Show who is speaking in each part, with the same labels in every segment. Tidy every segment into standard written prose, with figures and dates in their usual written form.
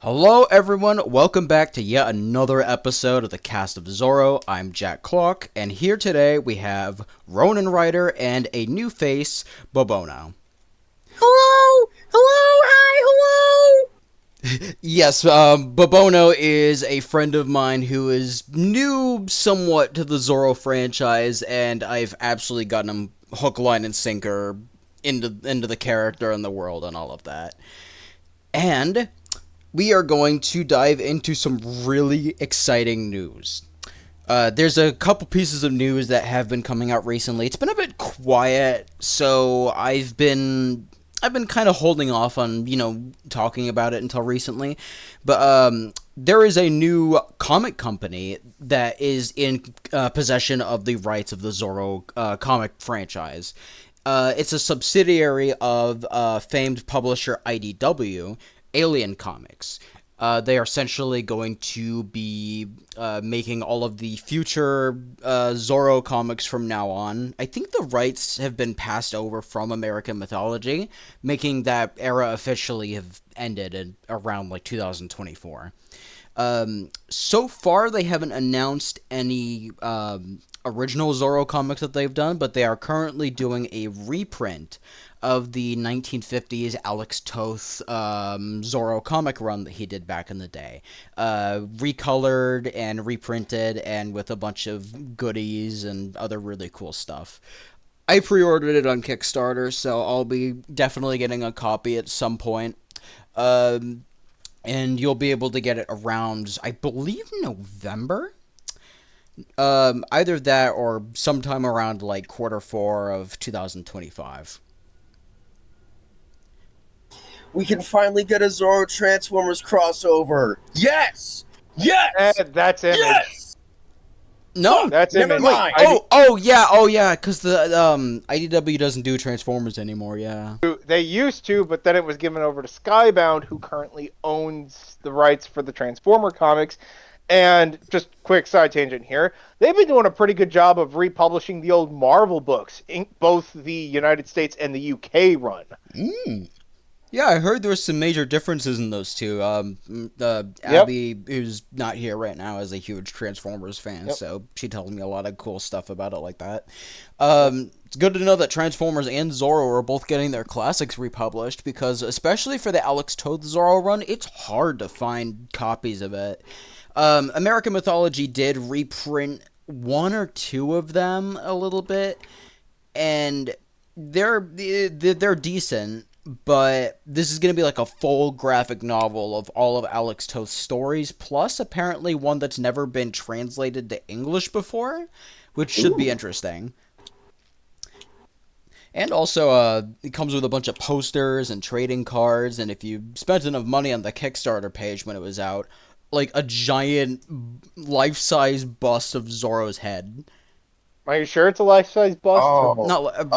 Speaker 1: Hello everyone, welcome back to yet another episode of the cast of Zorro. I'm Jack Clark, and here today we have Ronan Ryder and a new face, Bobono.
Speaker 2: Hello! Hello! Hi! Hello!
Speaker 1: Yes, Bobono is a friend of mine who is new somewhat to the Zorro franchise, and I've absolutely gotten him hook, line, and sinker into the character and the world and all of that. And we are going to dive into some really exciting news. There's a couple pieces of news that have been coming out recently. It's been a bit quiet, so I've been kind of holding off on talking about it until recently. But there is a new comic company that is in possession of the rights of the Zorro comic franchise. It's a subsidiary of famed publisher IDW, Alien Comics. They are essentially going to be making all of the future Zorro comics from now on. I think the rights have been passed over from American Mythology, making that era officially have ended in around like 2024. So far, they haven't announced any original Zorro comics that they've done, but they are currently doing a reprint of the 1950s Alex Toth Zorro comic run that he did back in the day. Recolored and reprinted, and with a bunch of goodies and other really cool stuff. I pre-ordered it on Kickstarter, so I'll be definitely getting a copy at some point. And you'll be able to get it around, I believe, November? Either that or sometime around like Q4 of 2025.
Speaker 2: We can finally get a Zorro Transformers crossover! Yes! Yes!
Speaker 3: That's Image.
Speaker 2: Yes!
Speaker 1: No,
Speaker 3: That's
Speaker 2: Never
Speaker 3: Image.
Speaker 2: mind.
Speaker 1: oh yeah, because the IDW doesn't do Transformers anymore. Yeah.
Speaker 3: They used to, but then it was given over to Skybound, who currently owns the rights for the Transformer comics. And just quick side tangent here, they've been doing a pretty good job of republishing the old Marvel books in both the United States and the UK run.
Speaker 1: Yeah, I heard there was some major differences in those two. Abby, who's not here right now, is a huge Transformers fan, so she tells me a lot of cool stuff about it like that. It's good to know that Transformers and Zorro are both getting their classics republished, because especially for the Alex Toth Zorro run, it's hard to find copies of it. American Mythology did reprint one or two of them a little bit, and they're decent. But this is going to be like a full graphic novel of all of Alex Toth's stories, plus apparently one that's never been translated to English before, which should be interesting. And also, it comes with a bunch of posters and trading cards, and if you spent enough money on the Kickstarter page when it was out, like a giant life-size bust of Zorro's head.
Speaker 3: Are you sure it's a life-size bust?
Speaker 2: Oh.
Speaker 1: Not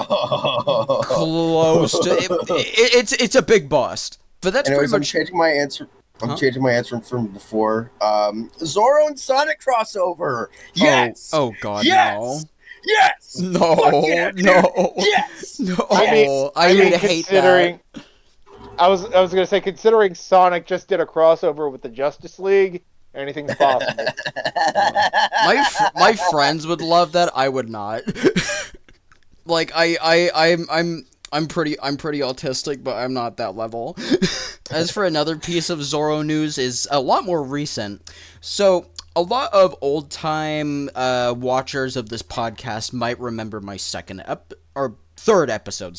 Speaker 1: close to it's a big bust, but that's
Speaker 2: Anyways,
Speaker 1: pretty much.
Speaker 2: I'm changing my answer. Changing my answer from before. Zorro and Sonic crossover! Yes!
Speaker 1: Oh God,
Speaker 2: yes! Yes!
Speaker 1: no!
Speaker 2: Fuck yeah, dude!
Speaker 1: No!
Speaker 2: Yes!
Speaker 1: No!
Speaker 3: I mean,
Speaker 1: hate
Speaker 3: considering,
Speaker 1: that.
Speaker 3: I was gonna say, considering Sonic just did a crossover with the Justice League, anything's possible.
Speaker 1: My friends would love that. I would not. Like I'm pretty autistic, but I'm not that level. As for another piece of Zorro news, is a lot more recent. So a lot of old time watchers of this podcast might remember my third episode,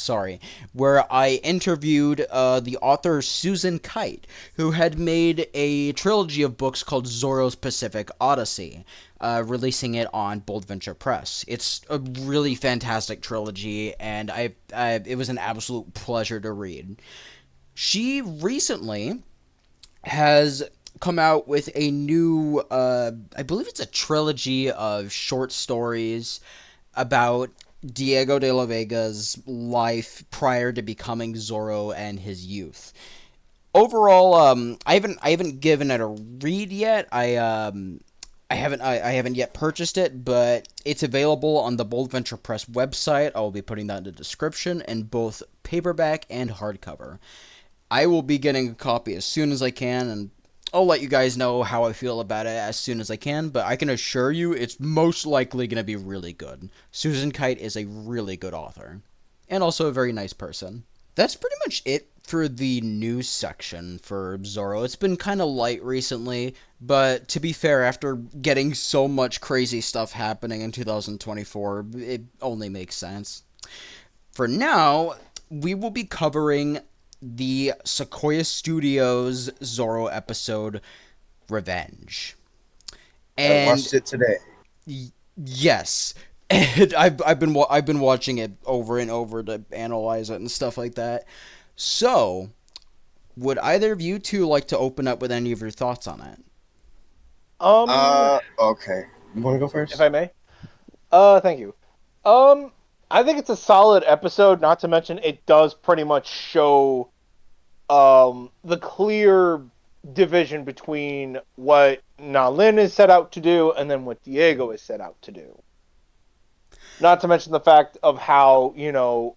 Speaker 1: where I interviewed the author Susan Kite, who had made a trilogy of books called Zorro's Pacific Odyssey, releasing it on Bold Venture Press. It's a really fantastic trilogy, and it was an absolute pleasure to read. She recently has come out with a new, I believe it's a trilogy of short stories about Diego de la Vega's life prior to becoming Zorro and his youth. Overall, I haven't given it a read yet. I haven't yet purchased it, but it's available on the Bold Venture Press website. I will be putting that in the description, in both paperback and hardcover. I will be getting a copy as soon as I can, and I'll let you guys know how I feel about it as soon as I can, but I can assure you it's most likely going to be really good. Susan Kite is a really good author, and also a very nice person. That's pretty much it for the news section for Zorro. It's been kind of light recently, but to be fair, after getting so much crazy stuff happening in 2024, it only makes sense. For now, we will be covering the Sequoia Studios Zorro episode Revenge.
Speaker 2: I
Speaker 1: And
Speaker 2: watched it today.
Speaker 1: yes, and I've been watching it over and over to analyze it and stuff like that. So, would either of you two like to open up with any of your thoughts on it?
Speaker 2: Okay. You want to go
Speaker 3: If
Speaker 2: first?
Speaker 3: I may. Thank you. I think it's a solid episode. Not to mention, it does pretty much show the clear division between what Nalin is set out to do and then what Diego is set out to do. Not to mention the fact of how,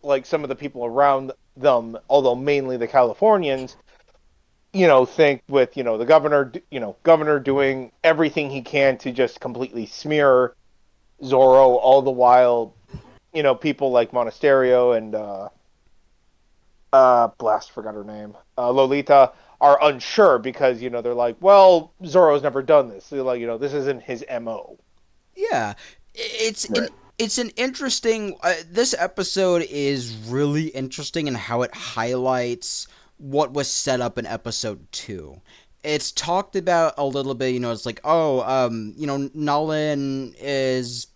Speaker 3: like some of the people around them, although mainly the Californians, think with, the governor doing everything he can to just completely smear Zorro, all the while, people like Monasterio and blast, forgot her name, Lolita are unsure because they're like, well, Zorro's never done this. So they're like, this isn't his MO.
Speaker 1: Yeah, it's an
Speaker 2: Right.
Speaker 1: it's an interesting. This episode is really interesting in how it highlights what was set up in episode 2. It's talked about a little bit. It's like, oh, Nolan is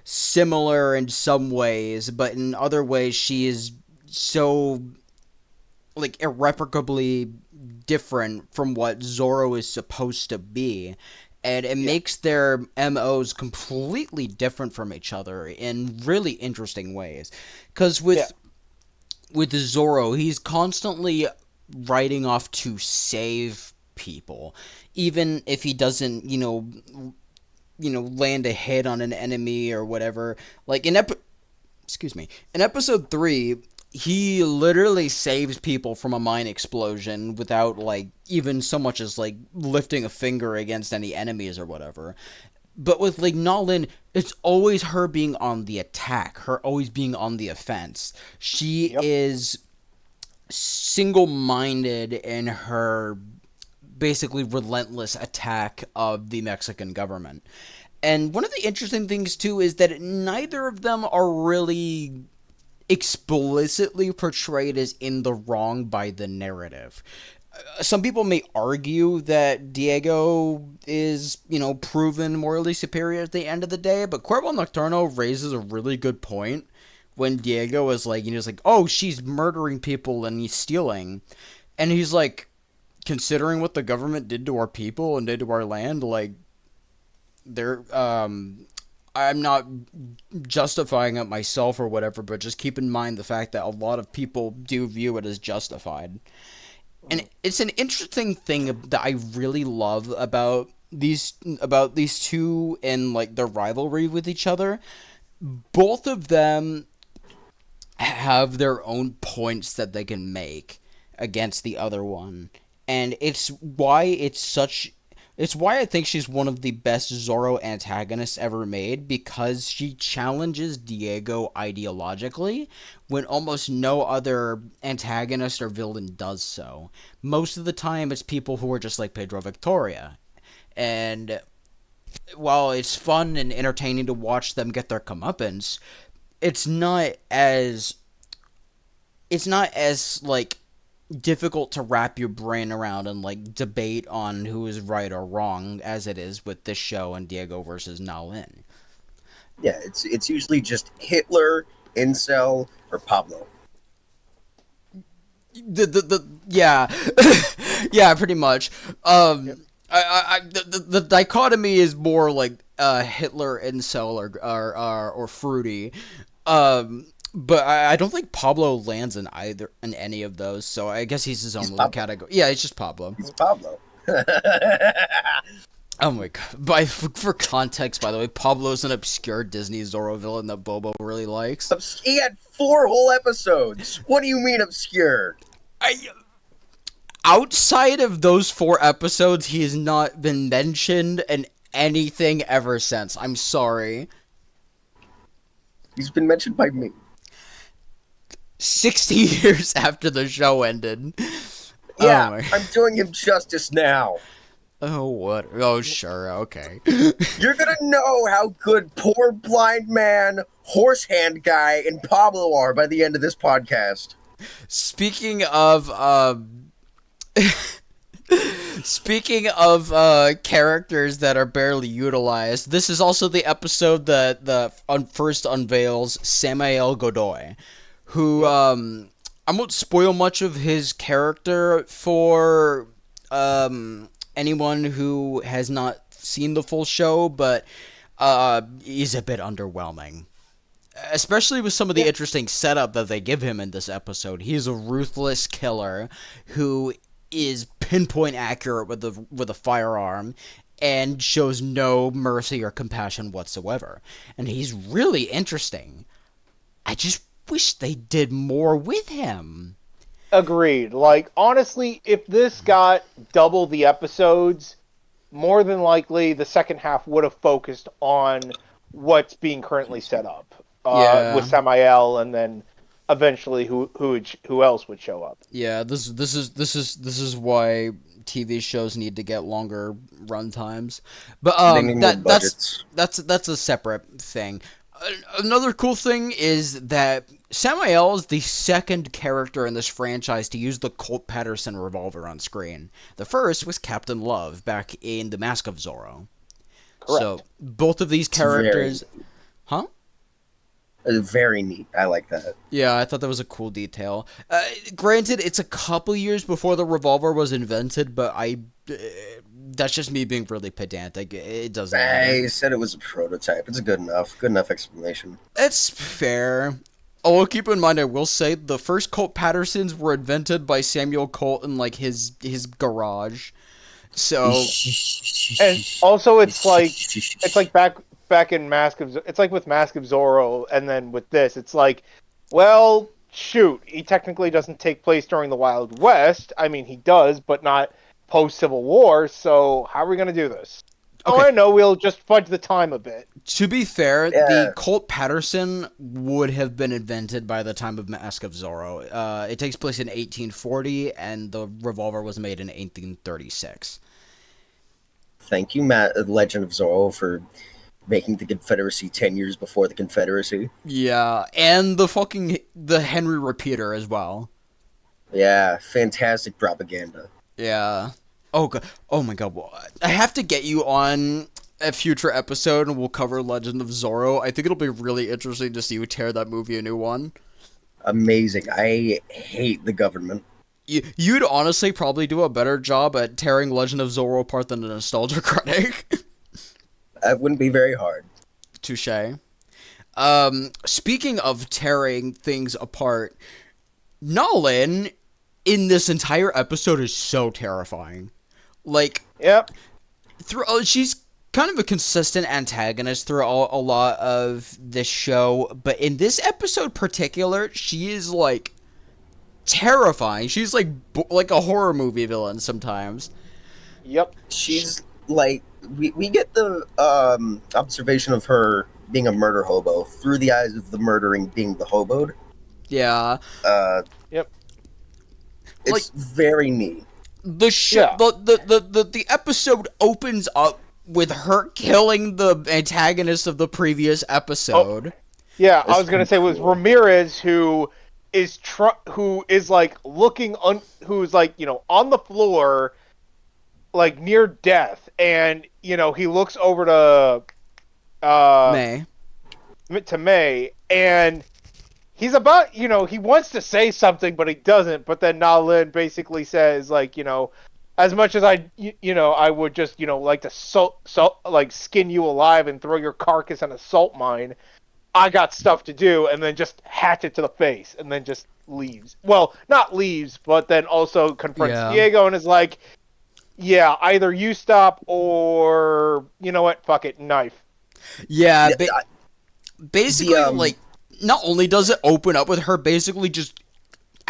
Speaker 1: similar in some ways, but in other ways she is so like irreparably different from what Zorro is supposed to be. And it
Speaker 3: Yeah.
Speaker 1: makes their MOs completely different from each other in really interesting ways. Because
Speaker 3: Yeah.
Speaker 1: with Zorro, he's constantly riding off to save people, even if he doesn't, land a hit on an enemy or whatever. Like excuse me, in episode 3, he literally saves people from a mine explosion without like even so much as like lifting a finger against any enemies or whatever. But with like Nolan, it's always her being on the attack, her always being on the offense. She
Speaker 3: Yep.
Speaker 1: is single-minded in her basically relentless attack of the Mexican government. And one of the interesting things too is that neither of them are really explicitly portrayed as in the wrong by the narrative. Some people may argue that Diego is, proven morally superior at the end of the day, but Cuervo Nocturno raises a really good point when Diego is like, oh, she's murdering people and he's stealing. And he's like, considering what the government did to our people and did to our land, like, they're, I'm not justifying it myself or whatever, but just keep in mind the fact that a lot of people do view it as justified. And it's an interesting thing that I really love about these two and like their rivalry with each other. Both of them have their own points that they can make against the other one. And it's why I think she's one of the best Zorro antagonists ever made, because she challenges Diego ideologically when almost no other antagonist or villain does so. Most of the time, it's people who are just like Pedro Victoria. And while it's fun and entertaining to watch them get their comeuppance, it's not as like difficult to wrap your brain around and like debate on who is right or wrong as it is with this show and Diego versus Nalin.
Speaker 2: Yeah, it's usually just Hitler, Incel, or Pablo.
Speaker 1: The yeah, yeah, pretty much.
Speaker 3: Yep.
Speaker 1: The dichotomy is more like Hitler, Incel, or Fruity. But I don't think Pablo lands in any of those, so I guess he's his own
Speaker 2: He's
Speaker 1: little
Speaker 2: Pablo.
Speaker 1: category. Yeah, it's just Pablo.
Speaker 2: He's Pablo.
Speaker 1: Oh my god! For context, by the way, Pablo's an obscure Disney Zorro villain that Bobo really likes.
Speaker 2: He had 4 whole episodes. What do you mean obscure?
Speaker 1: I outside of those 4 episodes, he has not been mentioned in anything ever since. I'm sorry.
Speaker 2: He's been mentioned by me.
Speaker 1: 60 years after the show ended.
Speaker 2: Yeah,
Speaker 1: Oh my.
Speaker 2: I'm doing him justice now.
Speaker 1: Oh, what? Oh, sure, okay.
Speaker 2: You're gonna know how good poor blind man, horse hand guy, and Pablo are by the end of this podcast.
Speaker 1: Speaking of, speaking of characters that are barely utilized, this is also the episode that first unveils Samael Godoy, who I won't spoil much of his character for anyone who has not seen the full show, but he's a bit underwhelming. Especially with some of the interesting setup that they give him in this episode. He's a ruthless killer who is pinpoint accurate with a firearm and shows no mercy or compassion whatsoever. And he's really interesting. I just wish they did more with him.
Speaker 3: Agreed. Like, honestly, if this got double the episodes, more than likely the second half would have focused on what's being currently set up with
Speaker 1: Yeah.
Speaker 3: Samael, and then eventually who else would show up.
Speaker 1: Yeah, this is why TV shows need to get longer run times. But
Speaker 2: They need more budgets.
Speaker 1: that's a separate thing. Another cool thing is that Samael is the second character in this franchise to use the Colt Patterson revolver on screen. The first was Captain Love back in The Mask of Zorro.
Speaker 3: Correct.
Speaker 1: So both of these characters, huh?
Speaker 2: Very neat. I like that.
Speaker 1: Yeah, I thought that was a cool detail. Granted, it's a couple years before the revolver was invented, but that's just me being really pedantic. It doesn't matter.
Speaker 2: I said it was a prototype. It's good enough explanation.
Speaker 1: It's fair. Although keep in mind, I will say the first Colt Pattersons were invented by Samuel Colt in like his garage. So
Speaker 3: And also, it's like back in it's like with Mask of Zorro, and then with this, it's like, well, shoot, he technically doesn't take place during the Wild West. I mean, he does, but not post Civil War. So how are we gonna do this?
Speaker 1: Okay.
Speaker 3: Oh, I know. We'll just fudge the time a bit.
Speaker 1: to be fair,
Speaker 2: Yeah.
Speaker 1: the Colt Patterson would have been invented by the time of Mask of Zorro. It takes place in 1840, and the revolver was made in 1836.
Speaker 2: Thank you, Matt, Legend of Zorro, for making the Confederacy 10 years before the Confederacy.
Speaker 1: Yeah, and the Henry Repeater as well.
Speaker 2: Yeah, fantastic propaganda.
Speaker 1: Yeah. Oh my god. Well, I have to get you on a future episode, and we'll cover Legend of Zorro. I think it'll be really interesting to see you tear that movie a new one.
Speaker 2: Amazing. I hate the government.
Speaker 1: You'd honestly probably do a better job at tearing Legend of Zorro apart than a nostalgia critic.
Speaker 2: That wouldn't be very hard.
Speaker 1: Touche. Speaking of tearing things apart, Nolan in this entire episode is so terrifying. Like,
Speaker 3: Yep.
Speaker 1: she's kind of a consistent antagonist throughout a lot of this show, but in this episode particular, she is like terrifying. She's like a horror movie villain sometimes.
Speaker 3: Yep.
Speaker 2: She's like, we get the observation of her being a murder hobo through the eyes of the murdering being the hoboed.
Speaker 1: Yeah.
Speaker 3: Yep.
Speaker 2: It's very neat.
Speaker 1: The episode opens up with her killing the antagonist of the previous episode.
Speaker 3: Yeah,
Speaker 2: That's
Speaker 3: I was gonna
Speaker 2: pretty
Speaker 3: say it was
Speaker 2: cool.
Speaker 3: Ramirez who is like looking who's like, you know, on the floor, like near death, and you know he looks over
Speaker 1: May.
Speaker 3: to May, and he's about, you know, he wants to say something but he doesn't, but then Nalin basically says, like, you know, as much as I would just, you know, like to like skin you alive and throw your carcass in a salt mine, I got stuff to do, and then just hatchet to the face, and then just leaves. Well, not leaves, but then also confronts Diego and is like, yeah, either you stop or, you know what, fuck it, knife.
Speaker 1: Yeah, basically, like, not only does it open up with her basically just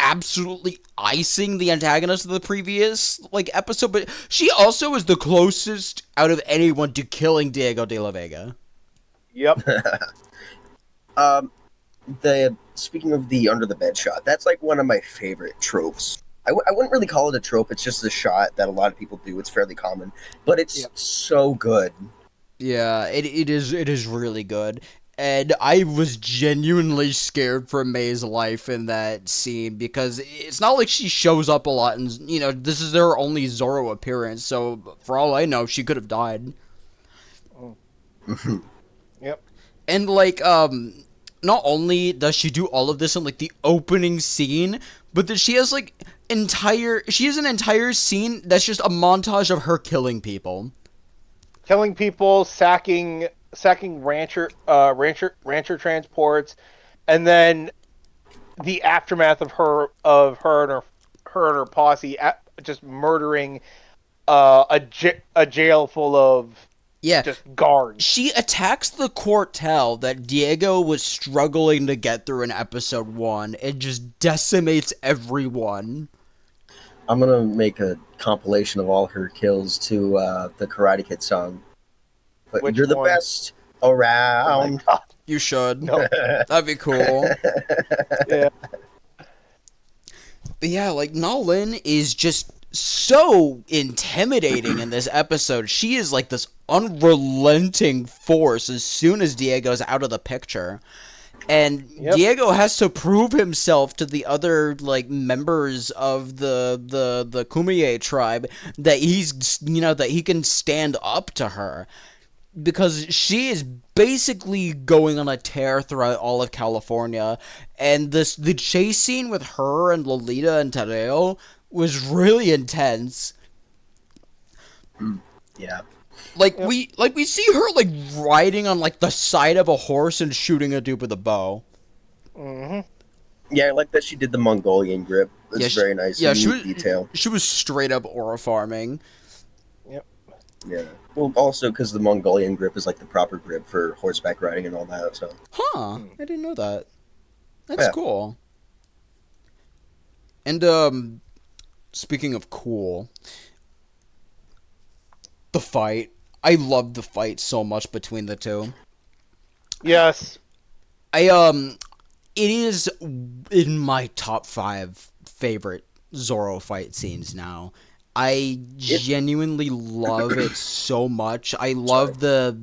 Speaker 1: absolutely icing the antagonist of the previous like episode, but she also is the closest out of anyone to killing Diego de la Vega.
Speaker 3: Yep.
Speaker 2: Um, the speaking of the under the bed shot, that's like one of my favorite tropes. I wouldn't really call it a trope. It's just a shot that a lot of people do. It's fairly common, but it's
Speaker 3: Yep.
Speaker 2: so good.
Speaker 1: Yeah, it is really good. And I was genuinely scared for May's life in that scene because it's not like she shows up a lot and this is her only Zorro appearance, so for all I know, she could have died.
Speaker 3: Mm. Yep.
Speaker 1: And like not only does she do all of this in like the opening scene, but that she has like she has an entire scene that's just a montage of her killing people.
Speaker 3: Killing people, sacking rancher transports, and then the aftermath of her and her posse just murdering a jail full of
Speaker 1: Yeah,
Speaker 3: just guards.
Speaker 1: she attacks the quartel that Diego was struggling to get through in episode 1 and just decimates everyone.
Speaker 2: I'm gonna make a compilation of all her kills to the Karate Kid song. But
Speaker 3: Which
Speaker 2: you're the
Speaker 3: one?
Speaker 2: best
Speaker 3: Oh my
Speaker 2: around.
Speaker 3: god!
Speaker 1: You should.
Speaker 3: No.
Speaker 1: That'd be cool.
Speaker 3: Yeah.
Speaker 1: But yeah, like Nalin is just so intimidating in this episode. She is like this unrelenting force as soon as Diego's out of the picture. And
Speaker 3: Yep.
Speaker 1: Diego has to prove himself to the other like members of the Kumeyae tribe that that he can stand up to her, because she is basically going on a tear throughout all of California, and the chase scene with her and Lolita and Tadeo was really intense.
Speaker 2: Yeah.
Speaker 1: Like
Speaker 3: Yep.
Speaker 1: we see her like riding on like the side of a horse and shooting a dude with a bow.
Speaker 3: Mm-hmm.
Speaker 2: Yeah, I like that she did the Mongolian grip. It's
Speaker 1: Yeah,
Speaker 2: very nice.
Speaker 1: Yeah,
Speaker 2: and
Speaker 1: she
Speaker 2: neat
Speaker 1: was
Speaker 2: detail.
Speaker 1: she was straight up aura farming.
Speaker 3: Yep.
Speaker 2: Yeah. Well, also because the Mongolian grip is like the proper grip for horseback riding and all that. So.
Speaker 1: Huh?
Speaker 3: Hmm.
Speaker 1: I didn't know that. That's
Speaker 2: Yeah.
Speaker 1: cool. And speaking of cool, the fight. I love the fight so much between the two.
Speaker 3: Yes.
Speaker 1: I it is in my top 5 favorite Zorro fight scenes now. I genuinely love it so much. I love the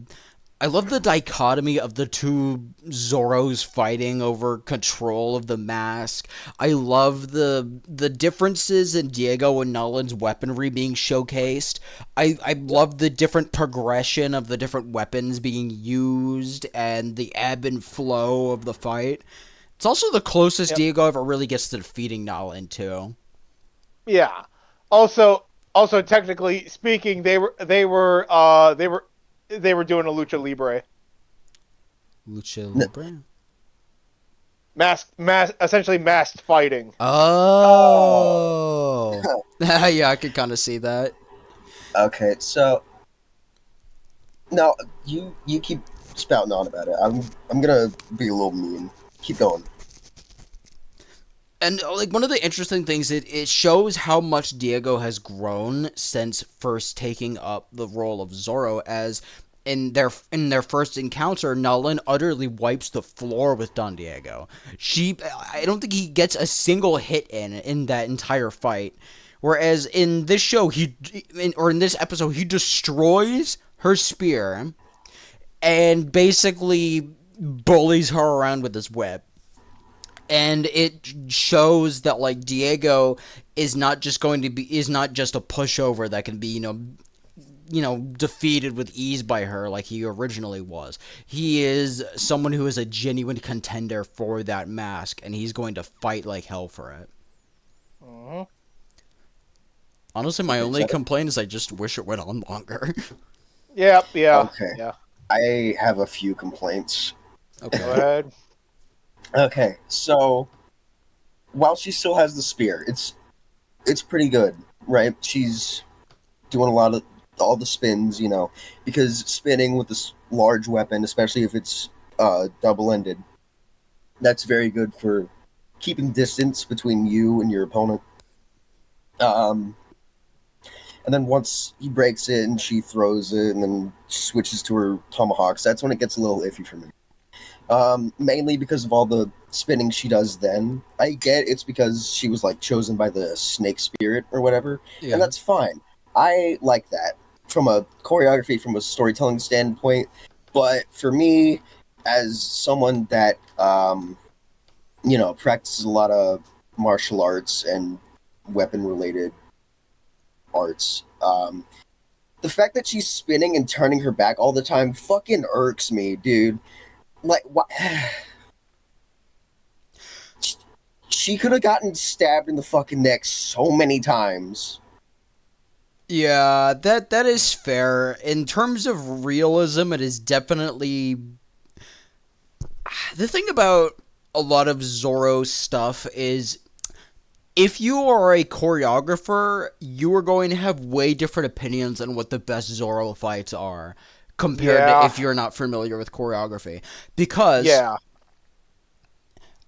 Speaker 1: dichotomy of the two Zorros fighting over control of the mask. I love the differences in Diego and Nolan's weaponry being showcased. I love the different progression of the different weapons being used and the ebb and flow of the fight. It's also the closest
Speaker 3: Yep.
Speaker 1: Diego ever really gets to defeating Nolan too.
Speaker 3: Yeah. Also, technically speaking, they were doing a lucha libre,
Speaker 1: Lucha Libre.
Speaker 3: essentially masked fighting.
Speaker 1: Oh. Yeah, I could kind of see that.
Speaker 2: Okay, so now you keep spouting on about it. I'm gonna be a little mean. Keep going.
Speaker 1: And like one of the interesting things, it shows how much Diego has grown since first taking up the role of Zorro, as in their first encounter, Nolan utterly wipes the floor with Don Diego. I don't think he gets a single hit in that entire fight. Whereas in this show, in this episode, he destroys her spear and basically bullies her around with his whip. And it shows that like Diego is not just a pushover that can be defeated with ease by her like he originally was. He is someone who is a genuine contender for that mask, and he's going to fight like hell for it.
Speaker 3: Mm-hmm.
Speaker 1: Honestly, my only complaint is I just wish it went on longer.
Speaker 3: Yep. Yeah.
Speaker 2: Okay.
Speaker 3: Yeah.
Speaker 2: I have a few complaints.
Speaker 3: Go
Speaker 1: Okay.
Speaker 3: ahead.
Speaker 2: Okay, so while she still has the spear, it's pretty good, right? She's doing a lot of all the spins, because spinning with this large weapon, especially if it's double-ended, that's very good for keeping distance between you and your opponent. Um, and then once he breaks it and she throws it and then switches to her tomahawks, that's when it gets a little iffy for me. Mainly because of all the spinning she does then. I get it's because she was like chosen by the snake spirit or whatever, and
Speaker 1: Yeah.
Speaker 2: that's fine. I like that from a choreography, from a storytelling standpoint. But for me, as someone that practices a lot of martial arts and weapon related arts, the fact that she's spinning and turning her back all the time fucking irks me, dude. Like, what? She could have gotten stabbed in the fucking neck so many times.
Speaker 1: Yeah, that is fair. In terms of realism, it is definitely the thing about a lot of Zorro stuff is if you are a choreographer, you are going to have way different opinions on what the best Zorro fights are compared to
Speaker 3: Yeah,
Speaker 1: if you're not familiar with choreography. Because
Speaker 3: yeah,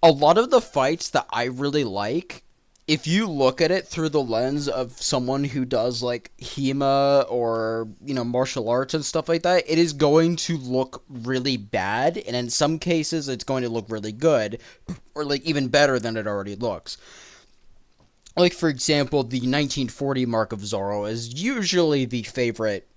Speaker 1: a lot of the fights that I really like, if you look at it through the lens of someone who does like HEMA or, martial arts and stuff like that, it is going to look really bad. And in some cases, it's going to look really good or like even better than it already looks. Like, for example, the 1940 Mark of Zorro is usually the favorite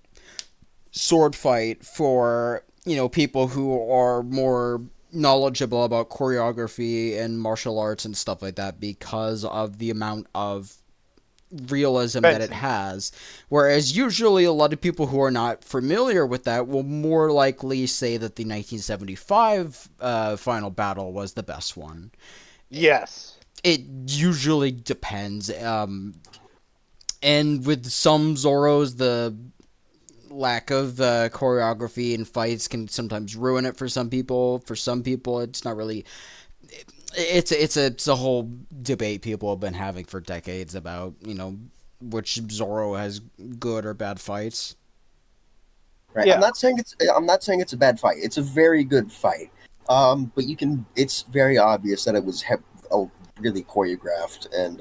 Speaker 1: sword fight for, people who are more knowledgeable about choreography and martial arts and stuff like that because of the amount of realism that it
Speaker 3: fencing.
Speaker 1: has. Whereas usually a lot of people who are not familiar with that will more likely say that the 1975 final battle was the best one.
Speaker 3: Yes.
Speaker 1: It usually depends. And with some Zorros, the lack of choreography and fights can sometimes ruin it for some people. For some people, it's not really. It's a whole debate people have been having for decades about which Zorro has good or bad fights.
Speaker 2: Right?
Speaker 3: Yeah.
Speaker 2: I'm not saying it's a bad fight. It's a very good fight. But you can. It's very obvious that it was really choreographed, and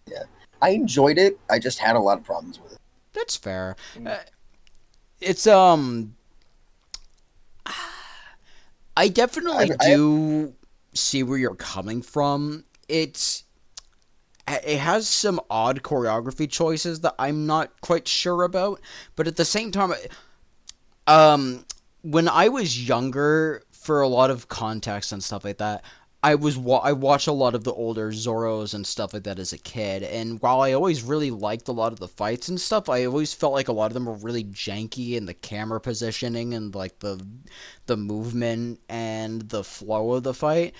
Speaker 2: yeah, I enjoyed it. I just had a lot of problems with it.
Speaker 1: That's fair.
Speaker 3: Mm.
Speaker 1: It's I definitely
Speaker 2: I have
Speaker 1: do see where you're coming from. It has some odd choreography choices that I'm not quite sure about, but at the same time, um, when I was younger, for a lot of context and stuff like that, I watched a lot of the older Zorros and stuff like that as a kid, and while I always really liked a lot of the fights and stuff, I always felt like a lot of them were really janky in the camera positioning and like the movement and the flow of the fight.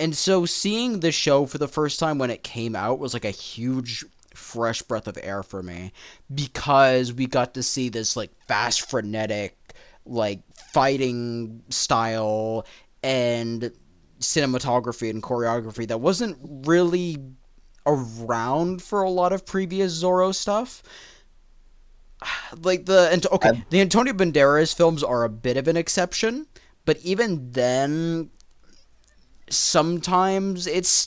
Speaker 1: And so seeing the show for the first time when it came out was like a huge fresh breath of air for me because we got to see this like fast frenetic like fighting style and cinematography and choreography that wasn't really around for a lot of previous Zorro stuff. Like
Speaker 2: I've
Speaker 1: the Antonio Banderas films are a bit of an exception, but even then sometimes it's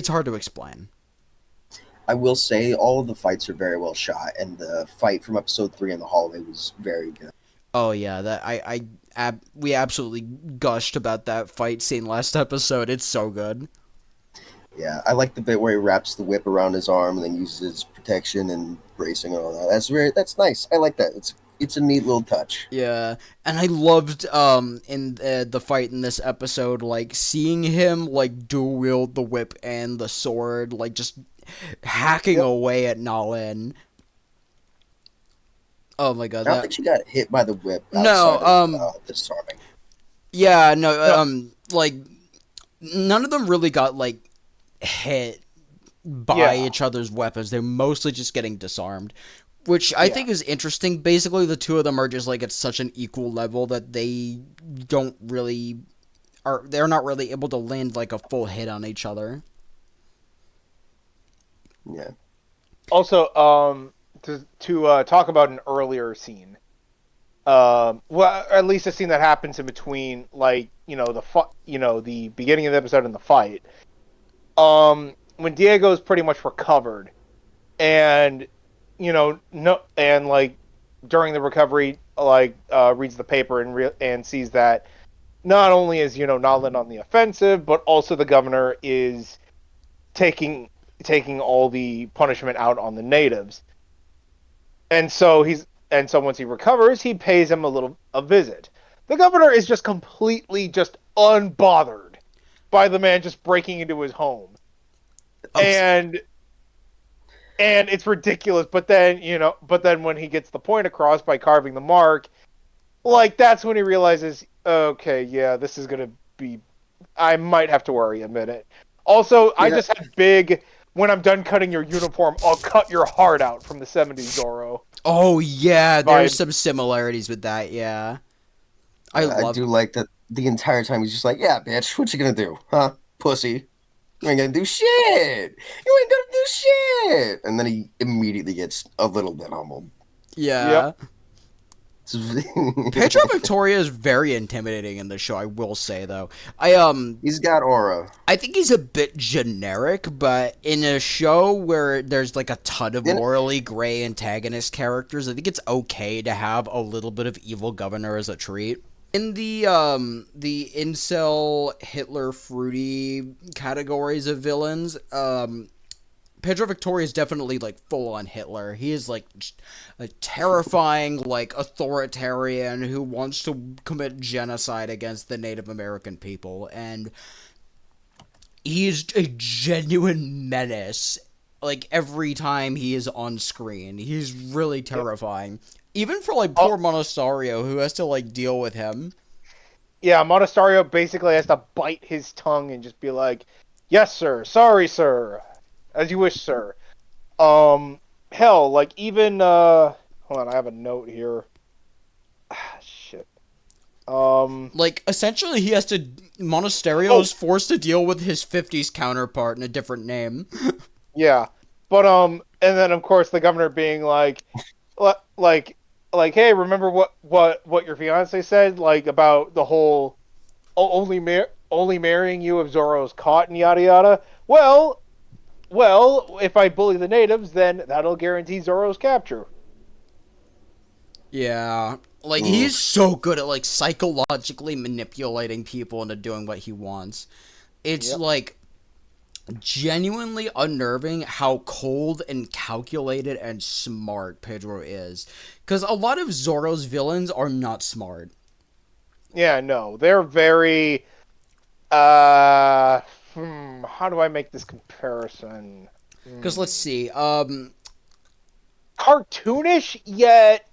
Speaker 1: hard to explain.
Speaker 2: I will say all of the fights are very well shot, and the fight from episode 3 in the hallway was very good.
Speaker 1: Oh yeah, that we absolutely gushed about that fight scene last episode. It's so good.
Speaker 2: Yeah, I like the bit where he wraps the whip around his arm and then uses protection and bracing and all that. That's nice. I like that. It's a neat little touch.
Speaker 1: Yeah, and I loved in the fight in this episode, like seeing him like dual wield the whip and the sword, like just hacking
Speaker 2: Yep.
Speaker 1: away at Nalin. Oh my god,
Speaker 2: I don't
Speaker 1: that
Speaker 2: think she got hit by the whip
Speaker 1: no,
Speaker 2: outside of disarming.
Speaker 1: yeah, no,
Speaker 3: No.
Speaker 1: like none of them really got like hit by
Speaker 3: Yeah.
Speaker 1: each other's weapons. They're mostly just getting disarmed, which I
Speaker 3: Yeah.
Speaker 1: think is interesting. Basically, the two of them are just like at such an equal level that don't really they're not really able to land like a full hit on each other.
Speaker 2: Yeah.
Speaker 3: Also, to talk about an earlier scene. Well, at least a scene that happens in between, like, the beginning of the episode and the fight. When Diego's pretty much recovered, and no, and like during the recovery, like reads the paper and sees that not only is Nolan on the offensive, but also the governor is taking taking all the punishment out on the natives. And so once he recovers, he pays him a visit. The governor is just completely just unbothered by the man just breaking into his home. And it's ridiculous, but then when he gets the point across by carving the mark, like that's when he realizes, okay, yeah, this is going to be I might have to worry a minute. Also, I
Speaker 2: Yeah,
Speaker 3: just had big when I'm done cutting your uniform, I'll cut your heart out from the 70s Zorro
Speaker 1: Oh yeah, there's
Speaker 3: vibes.
Speaker 1: some similarities with that. Yeah, I
Speaker 2: I
Speaker 1: love.
Speaker 2: do like that the entire time he's just like, yeah, bitch, what you gonna do? Huh? Pussy. You ain't gonna do shit. You ain't gonna do shit. And then he immediately gets a little bit humbled.
Speaker 1: Yeah,
Speaker 3: Yep.
Speaker 1: Pedro Victoria is very intimidating in the show. I will say though,
Speaker 2: He's got aura.
Speaker 1: I think he's a bit generic, but in a show where there's like a ton of
Speaker 2: And
Speaker 1: morally gray antagonist characters, I think it's okay to have a little bit of evil governor as a treat. In the incel Hitler fruity categories of villains, Pedro Victoria is definitely like full on Hitler. He is like a terrifying, like authoritarian who wants to commit genocide against the Native American people, and he's a genuine menace. Like every time he is on screen, he's really terrifying. Even for like
Speaker 3: Oh,
Speaker 1: poor Monasterio, who has to like deal with him.
Speaker 3: yeah, Monasterio basically has to bite his tongue and just be like, "Yes, sir. Sorry, sir. As you wish, sir." Um, hell, like even hold on, I have a note here. Shit. Um,
Speaker 1: Like essentially, he has to. Monasterio
Speaker 3: oh
Speaker 1: is forced to deal with his '50s counterpart in a different name.
Speaker 3: yeah, but and then of course the governor being like, li- like, hey, remember what your fiance said, like about the whole only marrying you if Zorro's caught and yada yada. Well, if I bully the natives, then that'll guarantee Zorro's capture.
Speaker 1: Yeah. Like
Speaker 2: mm,
Speaker 1: he's so good at like psychologically manipulating people into doing what he wants. It's
Speaker 3: Yep.
Speaker 1: like genuinely unnerving how cold and calculated and smart Pedro is. Cuz a lot of Zorro's villains are not smart.
Speaker 3: Yeah, no, they're very how do I make this comparison?
Speaker 1: Cuz let's
Speaker 3: Hmm.
Speaker 1: see.
Speaker 3: Cartoonish yet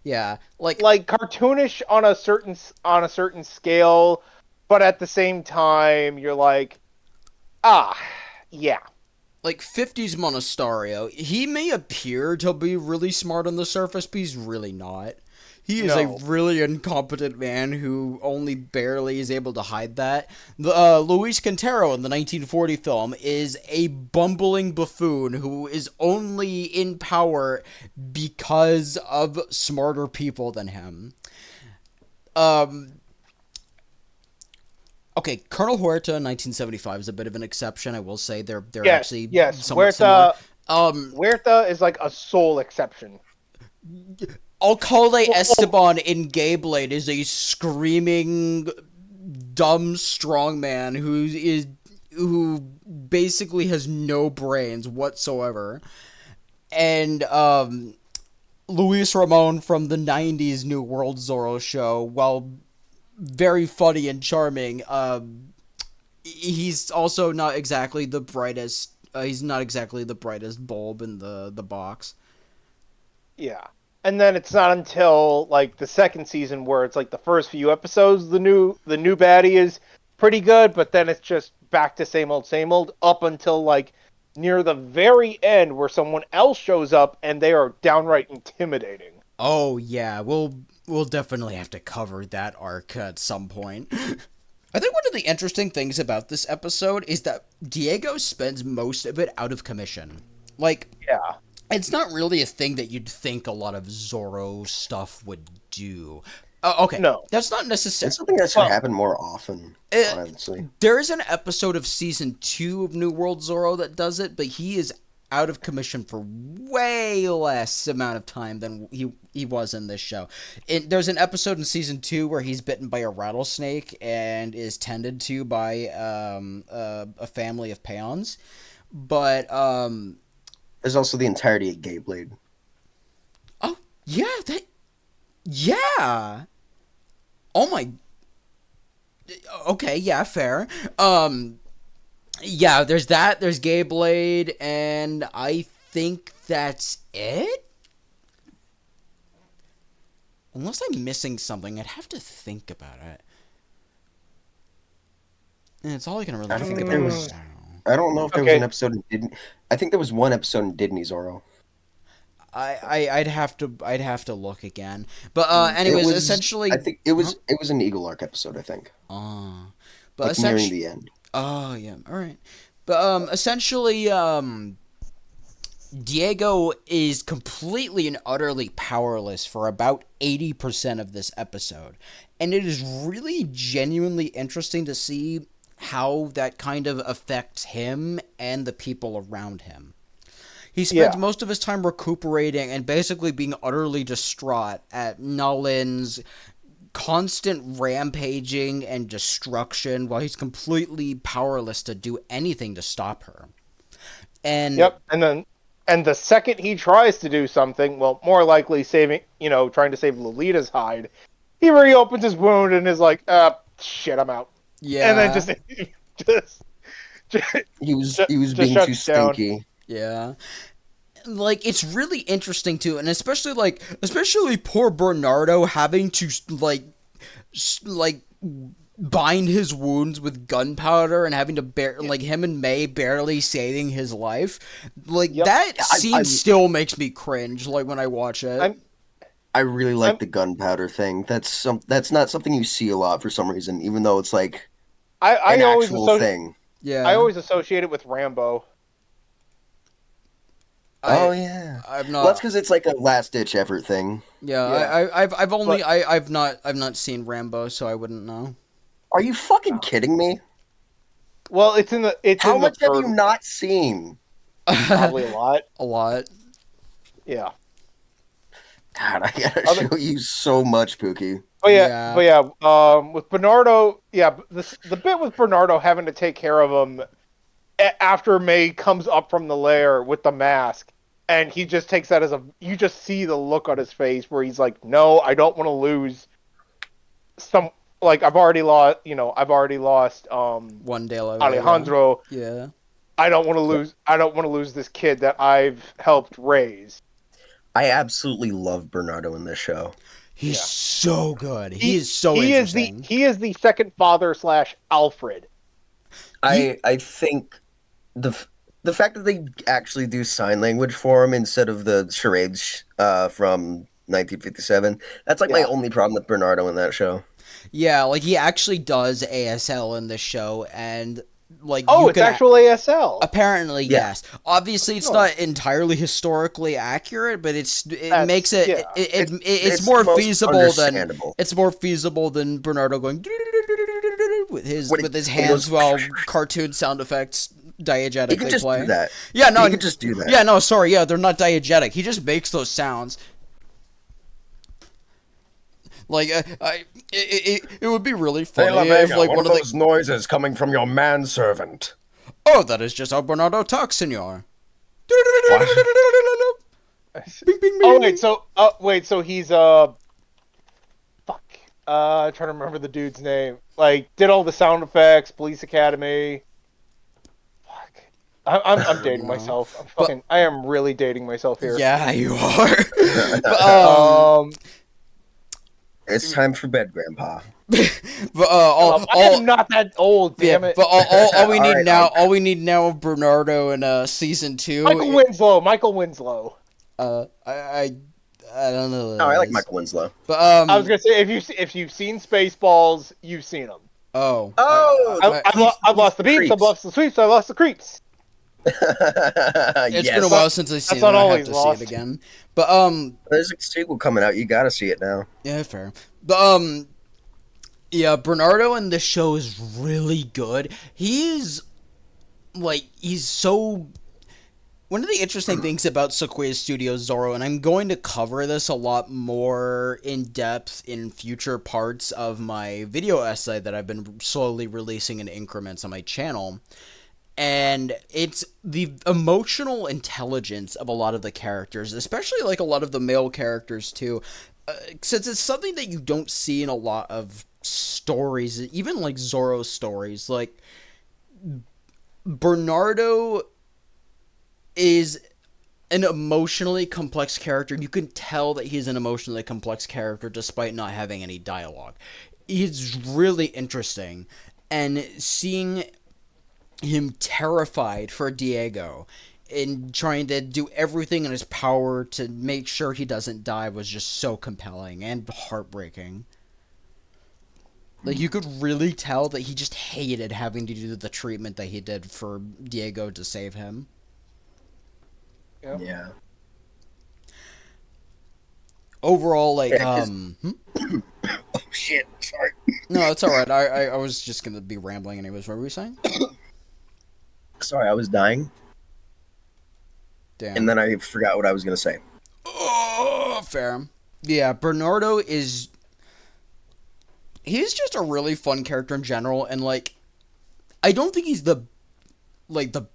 Speaker 1: Yeah, like
Speaker 3: like cartoonish on a certain scale, but at the same time you're like, ah, yeah.
Speaker 1: like 50s Monasterio, he may appear to be really smart on the surface, but he's really not. He is a
Speaker 3: No.
Speaker 1: really incompetent man who only barely is able to hide that. Luis Quintero in the 1940 film is a bumbling buffoon who is only in power because of smarter people than him. Um, okay, Colonel Huerta in 1975 is a bit of an exception. I will say they're
Speaker 3: Yes,
Speaker 1: actually
Speaker 3: yes.
Speaker 1: somewhat similar. Um,
Speaker 3: Huerta is like a sole exception.
Speaker 1: Alcalde
Speaker 3: Well,
Speaker 1: Esteban in Gayblade is a screaming, dumb strongman who basically has no brains whatsoever. And Luis Ramon from the '90s New World Zorro show, while very funny and charming, he's also not exactly the brightest. He's not exactly the brightest bulb in the box.
Speaker 3: yeah. And then it's not until like the second season where it's like the first few episodes the new baddie is pretty good, but then it's just back to same old up until like near the very end where someone else shows up and they are downright intimidating.
Speaker 1: Oh yeah, we'll definitely have to cover that arc at some point. I think one of the interesting things about this episode is that Diego spends most of it out of commission. Like
Speaker 3: Yeah.
Speaker 1: it's not really a thing that you'd think a lot of Zorro stuff would do. Okay,
Speaker 3: No.
Speaker 1: that's not
Speaker 2: It's
Speaker 1: necessary.
Speaker 2: something that should
Speaker 3: Well,
Speaker 2: happen more often, honestly.
Speaker 1: There is an episode of season 2 of New World Zorro that does it, but he is out of commission for way less amount of time than he was in this show. There's an episode in season 2 where he's bitten by a rattlesnake and is tended to by a family of peons. But
Speaker 2: There's also the entirety of Gay Blade.
Speaker 1: oh yeah. Oh my. Okay, yeah, fair. Yeah, there's that. There's Gay Blade, and I think that's it. Unless I'm missing something, I'd have to think about it. And it's all I can really
Speaker 2: I don't
Speaker 1: think
Speaker 2: think
Speaker 1: about
Speaker 2: there
Speaker 1: right
Speaker 2: was.
Speaker 1: now.
Speaker 2: I don't know if there was
Speaker 3: Okay.
Speaker 2: an episode in Disney. I think there was one episode in Disney Zorro.
Speaker 1: I'd have to look again. But anyways, essentially,
Speaker 2: I think it was an Eagle Arc episode. I think,
Speaker 1: but
Speaker 2: like nearing
Speaker 1: essentially,
Speaker 2: the end.
Speaker 1: oh yeah, all right. But essentially, Diego is completely and utterly powerless for about 80% of this episode. And it is really genuinely interesting to see how that kind of affects him and the people around him. He spends most of his time recuperating and basically being utterly distraught at Nolan's constant rampaging and destruction while he's completely powerless to do anything to stop her. And
Speaker 3: yep. And the second he tries to do something, well, more likely trying to save Lolita's hide, he reopens his wound and is like, shit, I'm out.
Speaker 1: yeah.
Speaker 3: And then just
Speaker 2: He was
Speaker 3: just
Speaker 2: being
Speaker 3: shut
Speaker 2: too
Speaker 3: down.
Speaker 2: stinky.
Speaker 1: Yeah. Like, it's really interesting, too, and especially poor Bernardo having to, like, bind his wounds with gunpowder and having to like, him and May barely saving his life. Like,
Speaker 3: Yep.
Speaker 1: that scene still makes me cringe, like, when I watch it.
Speaker 2: I really like the gunpowder thing. That's not something you see a lot for some reason, even though it's like
Speaker 3: I
Speaker 2: an
Speaker 3: always
Speaker 2: actual thing.
Speaker 1: Yeah.
Speaker 3: I always associate it with Rambo.
Speaker 2: Oh yeah,
Speaker 1: I'm
Speaker 2: well,
Speaker 1: not.
Speaker 2: that's because it's like a last ditch effort thing.
Speaker 1: Yeah, I've not seen Rambo, so I wouldn't know.
Speaker 2: Are you fucking kidding me?
Speaker 3: Well, it's in the
Speaker 2: How much have
Speaker 3: third,
Speaker 2: you not seen?
Speaker 3: probably a lot.
Speaker 1: A lot.
Speaker 3: Yeah.
Speaker 2: God, I gotta show you so much, Pookie.
Speaker 3: But with Bernardo, the bit with Bernardo having to take care of him after May comes up from the lair with the mask, and he just takes that as you just see the look on his face where he's like, no, I don't want to lose I've already lost
Speaker 1: One day
Speaker 3: Alejandro.
Speaker 1: Yeah.
Speaker 3: I don't want to lose this kid that I've helped raise.
Speaker 2: I absolutely love Bernardo in this show.
Speaker 1: He's so good. He is so
Speaker 3: he
Speaker 1: interesting.
Speaker 3: He is the second father / Alfred.
Speaker 2: I think the fact that they actually do sign language for him instead of the charades from 1957, that's like my only problem with Bernardo in that show.
Speaker 1: Yeah, like he actually does ASL in this show, and like
Speaker 3: it's actual ASL.
Speaker 1: Apparently, yes. Obviously, it's not entirely historically accurate, but it's more feasible than Bernardo going with his hands while cartoon sound effects diegetically
Speaker 2: he can just
Speaker 1: play.
Speaker 2: Do that.
Speaker 1: Yeah, no,
Speaker 2: he can just do that.
Speaker 1: Yeah, no, sorry, yeah, they're not diegetic. He just makes those sounds. Like, it would be really funny if, like,
Speaker 4: one of those noises coming from your manservant.
Speaker 1: Oh, that is just how Bernardo talks, senor. Bing, bing, bing.
Speaker 3: Oh, wait, so he's, trying to remember the dude's name. Like, did all the sound effects, Police Academy. Fuck. I'm dating myself. I am really dating myself here.
Speaker 1: Yeah, you are.
Speaker 2: It's time for bed, Grandpa.
Speaker 1: But
Speaker 3: I am not that old, damn it.
Speaker 1: But all we need
Speaker 2: right,
Speaker 1: all we need now of Bernardo in season 2.
Speaker 3: Michael Winslow.
Speaker 1: I don't know.
Speaker 2: Oh, I like Michael Winslow.
Speaker 3: But I was gonna say if you've seen Spaceballs, you've seen him.
Speaker 1: Oh.
Speaker 3: I've lost the beeps. I've lost the sweeps. I've lost the creeps.
Speaker 1: It's been a
Speaker 2: Yes.
Speaker 1: while since I've
Speaker 3: That's
Speaker 1: seen it.
Speaker 3: not
Speaker 1: I
Speaker 3: all
Speaker 1: have
Speaker 3: he's
Speaker 1: to see it
Speaker 3: lost.
Speaker 1: again. But
Speaker 2: There's a sequel coming out. You gotta see it now.
Speaker 1: yeah, fair. But yeah, Bernardo in this show is really good. He's so one of the interesting things about Sequoia Studios Zorro, and I'm going to cover this a lot more in depth in future parts of my video essay that I've been slowly releasing in increments on my channel. And it's the emotional intelligence of a lot of the characters, especially like a lot of the male characters too, since it's something that you don't see in a lot of stories, even like Zorro stories. Like Bernardo is an emotionally complex character. You can tell that he's an emotionally complex character despite not having any dialogue. He's really interesting, and seeing him terrified for Diego and trying to do everything in his power to make sure he doesn't die was just so compelling and heartbreaking. Like, you could really tell that he just hated having to do the treatment that he did for Diego to save him.
Speaker 3: Yep.
Speaker 2: Yeah.
Speaker 1: Overall, like,
Speaker 2: Yeah, 'cause- Oh shit! Sorry.
Speaker 1: No, it's alright. I was just gonna be rambling anyways. What were we saying?
Speaker 2: Sorry, I was dying,
Speaker 1: Damn.
Speaker 2: and then I forgot what I was gonna say.
Speaker 1: Oh, fair. Yeah, Bernardo is. He's just a really fun character in general, and like, I don't think he's the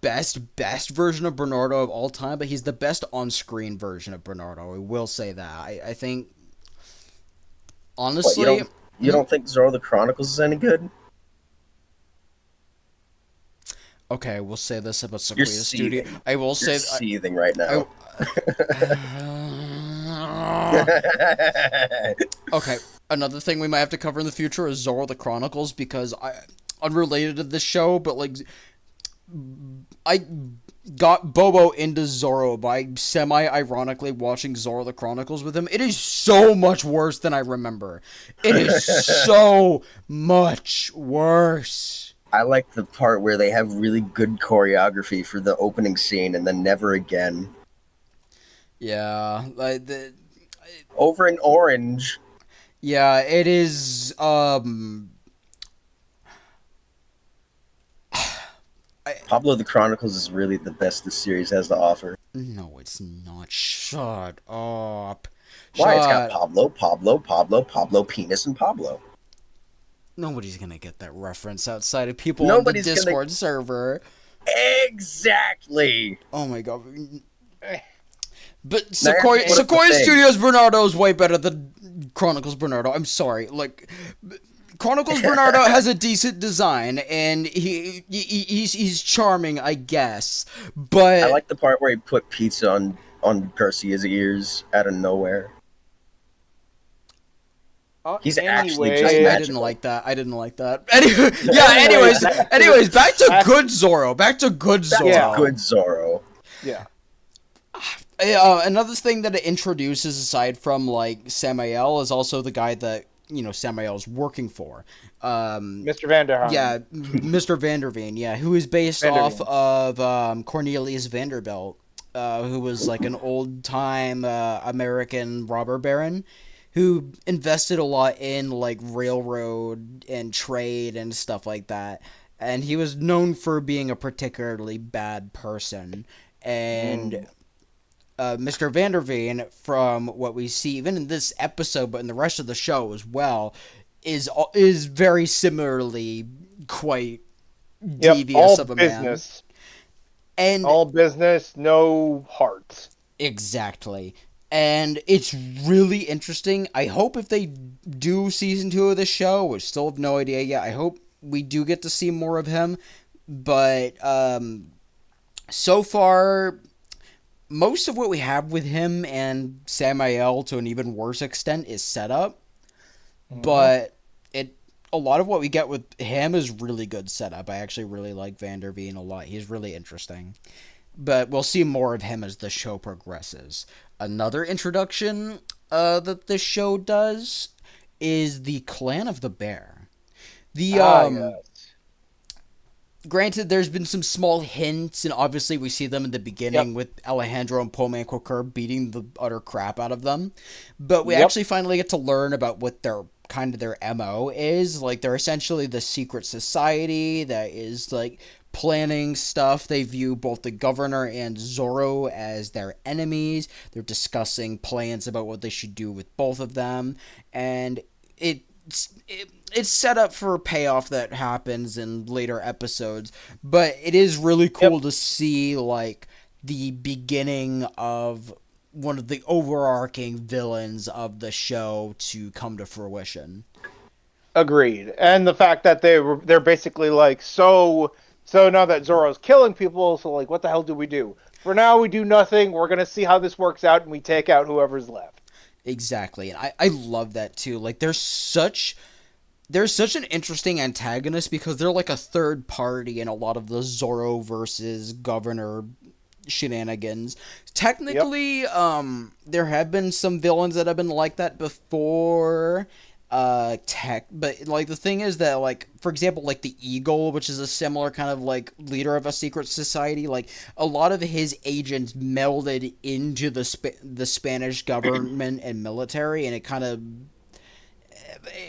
Speaker 1: best version of Bernardo of all time, but he's the best on screen version of Bernardo. I will say that. I think
Speaker 2: What,
Speaker 1: honestly,
Speaker 2: you don't think Zorro the Chronicles is any good?
Speaker 1: okay, we'll say this about
Speaker 2: You're
Speaker 1: Sequoia Studio.
Speaker 2: seething.
Speaker 1: I will
Speaker 2: You're
Speaker 1: say
Speaker 2: seething right now.
Speaker 1: Okay, another thing we might have to cover in the future is Zorro the Chronicles, because unrelated to this show, but like I got Bobo into Zorro by semi-ironically watching Zorro the Chronicles with him. It is so much worse than I remember. It is so much worse.
Speaker 2: I like the part where they have really good choreography for the opening scene and then never again.
Speaker 1: Yeah,
Speaker 2: Over in Orange,
Speaker 1: yeah, it is
Speaker 2: Pablo the Chronicles is really the best this series has to offer.
Speaker 1: no, it's not. Shut up.
Speaker 2: Why? It's got
Speaker 1: Shut.
Speaker 2: Pablo, Penis, and Pablo.
Speaker 1: Nobody's gonna get that reference outside of people
Speaker 2: Nobody's
Speaker 1: on the
Speaker 2: gonna-
Speaker 1: Discord server.
Speaker 2: Exactly.
Speaker 1: Oh my god. But
Speaker 2: Now you have to put up the
Speaker 1: Sequoia
Speaker 2: thing.
Speaker 1: Studios Bernardo is way better than Chronicles Bernardo. I'm sorry. Like, Chronicles Bernardo has a decent design, and he's charming, I guess. But
Speaker 2: I like the part where he put pizza on Garcia's ears out of nowhere. He's actually just
Speaker 1: I
Speaker 2: magical.
Speaker 1: didn't like that. I didn't like that. Anyway, yeah. Anyways, back to good Zorro. Back to good Zorro.
Speaker 3: Yeah.
Speaker 2: Good Zorro.
Speaker 3: Yeah.
Speaker 1: Another thing that it introduces, aside from like Samael, is also the guy that Samael's working for.
Speaker 3: Mr. Vanderhaan.
Speaker 1: Yeah, Mr. Vanderveen. Yeah, who is based off of Cornelius Vanderbilt, who was like an old time American robber baron, who invested a lot in like railroad and trade and stuff like that. And he was known for being a particularly bad person. And Mr. Vanderveen, from what we see even in this episode, but in the rest of the show as well, is very similarly quite devious
Speaker 3: all
Speaker 1: of a
Speaker 3: business.
Speaker 1: man. And
Speaker 3: All business, no heart.
Speaker 1: exactly. And it's really interesting. I hope if they do season 2 of the show, we still have no idea yet. I hope we do get to see more of him. But so far, most of what we have with him and Samael, to an even worse extent, is set up. But a lot of what we get with him is really good setup. I actually really like Vanderveen a lot. He's really interesting. But we'll see more of him as the show progresses. Another introduction that this show does is the Clan of the Bear. The
Speaker 3: Yes.
Speaker 1: granted, there's been some small hints, and obviously we see them in the
Speaker 3: Yep.
Speaker 1: beginning with Alejandro and Paul Manquilker beating the utter crap out of them. But we
Speaker 3: Yep.
Speaker 1: actually finally get to learn about what their kind of their MO is. Like, they're essentially the secret society that is like planning stuff. They view both the governor and Zorro as their enemies. They're discussing plans about what they should do with both of them, and it's set up for a payoff that happens in later episodes, but it is really
Speaker 3: Yep.
Speaker 1: cool to see like the beginning of one of the overarching villains of the show to come to fruition.
Speaker 3: Agreed. And the fact that they're basically like, so now that Zorro's killing people, so like, what the hell do we do? For now, we do nothing. We're gonna see how this works out, and we take out whoever's left.
Speaker 1: Exactly, and I love that too. Like, there's such an interesting antagonist because they're like a third party in a lot of the Zorro versus Governor shenanigans.
Speaker 3: Yep.
Speaker 1: Technically, there have been some villains that have been like that before. But like the thing is that, like, for example, like the Eagle, which is a similar kind of like leader of a secret society, like a lot of his agents melded into the Spanish government and military, and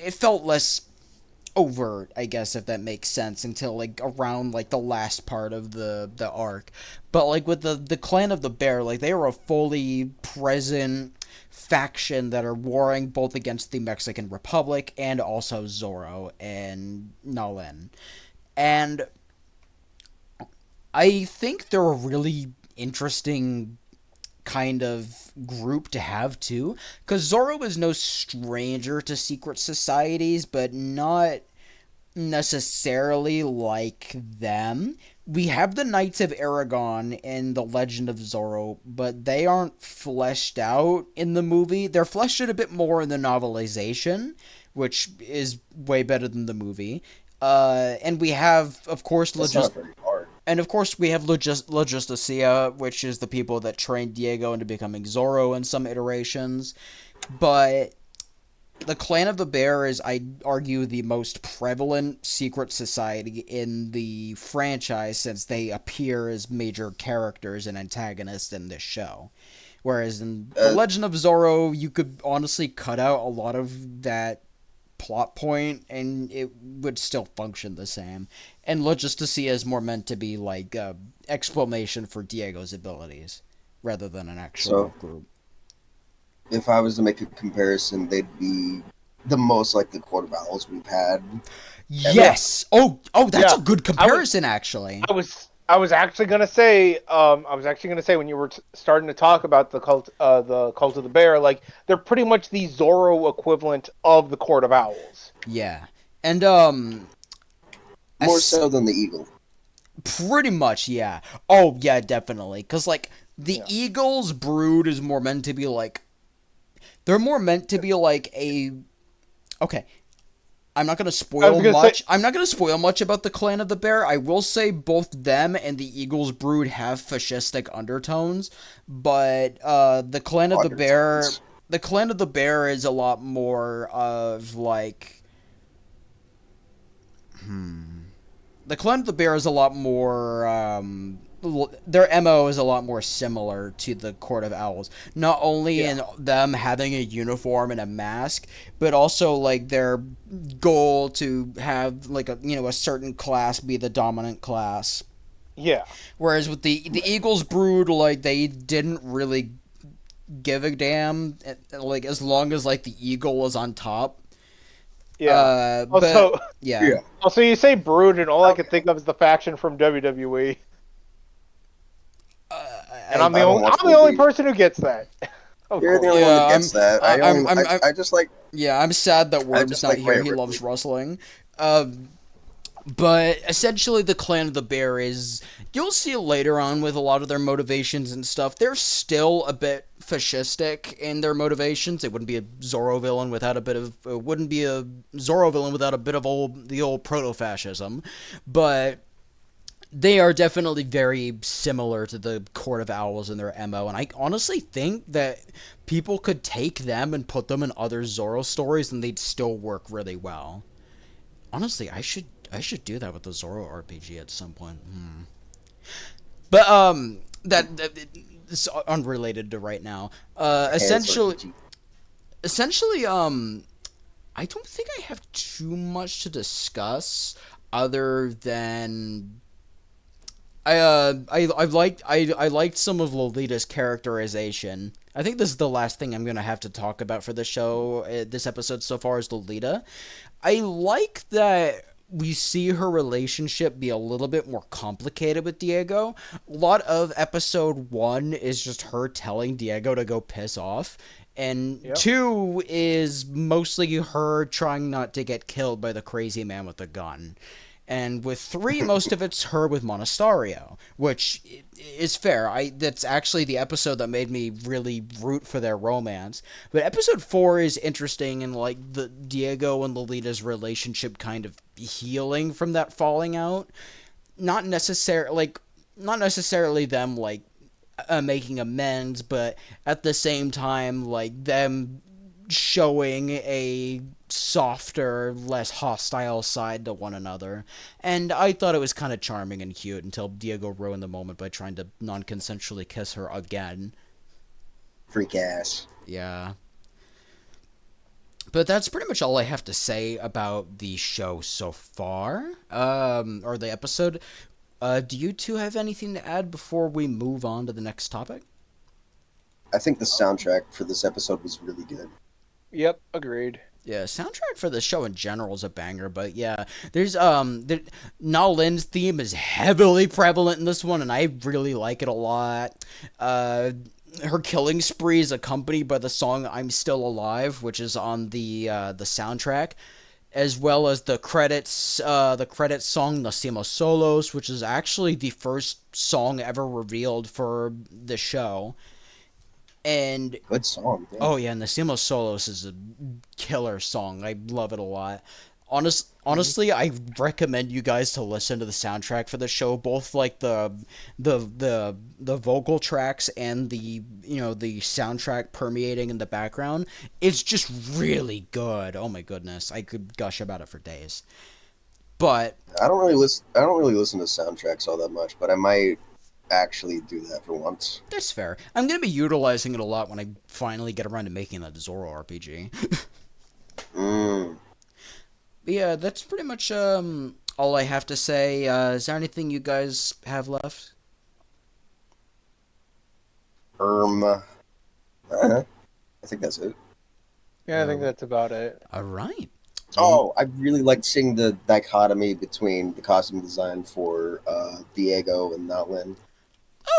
Speaker 1: it felt less overt, I guess, if that makes sense, until like around like the last part of the arc. But like with the clan of the bear, like they are a fully present faction that are warring both against the Mexican Republic and also Zorro and Nalen. And I think they're a really interesting kind of group to have too, because Zorro is no stranger to secret societies, but not necessarily like them. We have the Knights of Aragon in The Legend of Zorro, but they aren't fleshed out in the movie. They're fleshed out a bit more in the novelization, which is way better than the movie. And we have, of course,
Speaker 2: That's not very hard.
Speaker 1: we have Logisticia, which is the people that trained Diego into becoming Zorro in some iterations. But the Clan of the Bear is, I'd argue, the most prevalent secret society in the franchise since they appear as major characters and antagonists in this show. Whereas in The
Speaker 2: Uh,
Speaker 1: Legend of Zorro, you could honestly cut out a lot of that plot point and it would still function the same. And Logisticia is more meant to be like a explanation for Diego's abilities rather than an actual
Speaker 2: so
Speaker 1: group.
Speaker 2: if I was to make a comparison, they'd be the most like the Court of Owls we've had ever.
Speaker 1: Yes. Oh, that's
Speaker 3: Yeah.
Speaker 1: a good
Speaker 3: I was
Speaker 1: comparison, actually.
Speaker 3: I was actually gonna say, when you were starting to talk about the cult of the bear, like they're pretty much the Zorro equivalent of the Court of Owls.
Speaker 1: Yeah, and
Speaker 2: More
Speaker 1: as
Speaker 2: so than the Eagle.
Speaker 1: pretty much, yeah. Oh, yeah, definitely. Cause like the
Speaker 3: Yeah.
Speaker 1: Eagles' brood is more meant to be like they're more meant to be like a okay. I'm not gonna
Speaker 3: I was
Speaker 1: spoil
Speaker 3: gonna say,
Speaker 1: much. I'm not gonna spoil much about the Clan of the Bear. I will say both them and the Eagles' brood have fascistic undertones, but
Speaker 2: Undertones.
Speaker 1: the Clan of the Bear is a lot more of like the Clan of the Bear is a lot more. Their MO is a lot more similar to the Court of Owls. Not only
Speaker 3: yeah,
Speaker 1: in them having a uniform and a mask, but also like their goal to have like a certain class be the dominant class.
Speaker 3: yeah,
Speaker 1: Whereas with the Eagles brood, like they didn't really give a damn, like as long as like the eagle was on top.
Speaker 3: yeah.
Speaker 1: But
Speaker 3: Also,
Speaker 1: yeah.
Speaker 2: Yeah.
Speaker 3: also you say Brood, and all I can
Speaker 2: Okay.
Speaker 3: think of is the faction from WWE, and
Speaker 1: I
Speaker 3: I'm the
Speaker 2: I don't
Speaker 3: only
Speaker 2: watch
Speaker 3: I'm the only
Speaker 2: WWE.
Speaker 3: person who gets that. Of
Speaker 2: You're the
Speaker 3: course.
Speaker 2: only one
Speaker 1: Yeah,
Speaker 2: that gets that.
Speaker 1: I, I'm, I'm, I'm,
Speaker 2: I just like
Speaker 1: yeah, I'm sad that
Speaker 2: I
Speaker 1: Worm's
Speaker 2: just
Speaker 1: not
Speaker 2: like
Speaker 1: here.
Speaker 2: Rhea
Speaker 1: He
Speaker 2: Ripley.
Speaker 1: loves wrestling. But essentially, the Clan of the Bear is. You'll see later on with a lot of their motivations and stuff. They're still a bit fascistic in their motivations. It wouldn't be a Zorro villain without a bit of. It wouldn't be a Zorro villain without a bit of the old proto fascism. But they are definitely very similar to the Court of Owls in their MO, and I honestly think that people could take them and put them in other Zorro stories and they'd still work really well. Honestly, I should do that with the Zorro RPG at some point. But that it's unrelated to right now. Essentially,
Speaker 2: RPG.
Speaker 1: essentially, I don't think I have too much to discuss other than I liked some of Lolita's characterization. I think this is the last thing I'm gonna have to talk about for the show. This episode so far is Lolita. I like that we see her relationship be a little bit more complicated with Diego. A lot of episode 1 is just her telling Diego to go piss off. And
Speaker 3: Yep.
Speaker 1: 2 is mostly her trying not to get killed by the crazy man with the gun. And with 3, most of it's her with Monasterio, which is fair. That's actually the episode that made me really root for their romance. But episode 4 is interesting, and like the Diego and Lolita's relationship kind of healing from that falling out. Not necessarily them like making amends, but at the same time, like them showing a softer, less hostile side to one another. And I thought it was kind of charming and cute until Diego ruined the moment by trying to non-consensually kiss her again.
Speaker 2: Freak ass.
Speaker 1: Yeah. But that's pretty much all I have to say about the show so far, or the episode. Do you two have anything to add before we move on to the next topic?
Speaker 2: I think the soundtrack for this episode was really good.
Speaker 3: Yep, agreed.
Speaker 1: Yeah, soundtrack for the show in general is a banger, but yeah, there's Na Lin's theme is heavily prevalent in this one, and I really like it a lot. Her killing spree is accompanied by the song "I'm Still Alive," which is on the soundtrack, as well as the credits song "Nacimos Solos," which is actually the first song ever revealed for the show. And
Speaker 2: Good song. Yeah.
Speaker 1: oh yeah, and the Nacimos Solos is a killer song. I love it a lot. Honestly, I recommend you guys to listen to the soundtrack for the show, both like the vocal tracks and the soundtrack permeating in the background. It's just really good. Oh my goodness, I could gush about it for days. But
Speaker 2: I don't really listen to soundtracks all that much, but I might actually do that for once.
Speaker 1: that's fair. I'm gonna be utilizing it a lot when I finally get around to making that Zorro RPG. But yeah, that's pretty much all I have to say. Is there anything you guys have left?
Speaker 2: I think that's it.
Speaker 3: Yeah, I think that's about it.
Speaker 1: All right.
Speaker 2: Oh, I really liked seeing the dichotomy between the costume design for Diego and Natlin.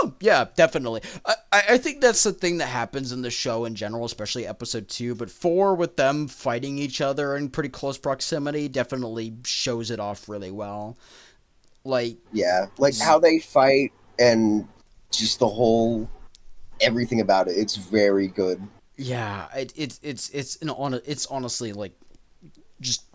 Speaker 1: Oh, yeah, definitely. I think that's the thing that happens in the show in general, especially episode 2, but 4 with them fighting each other in pretty close proximity definitely shows it off really well. Like,
Speaker 2: Yeah, like how they fight and just the whole everything about it. It's very good.
Speaker 1: yeah, it's honestly like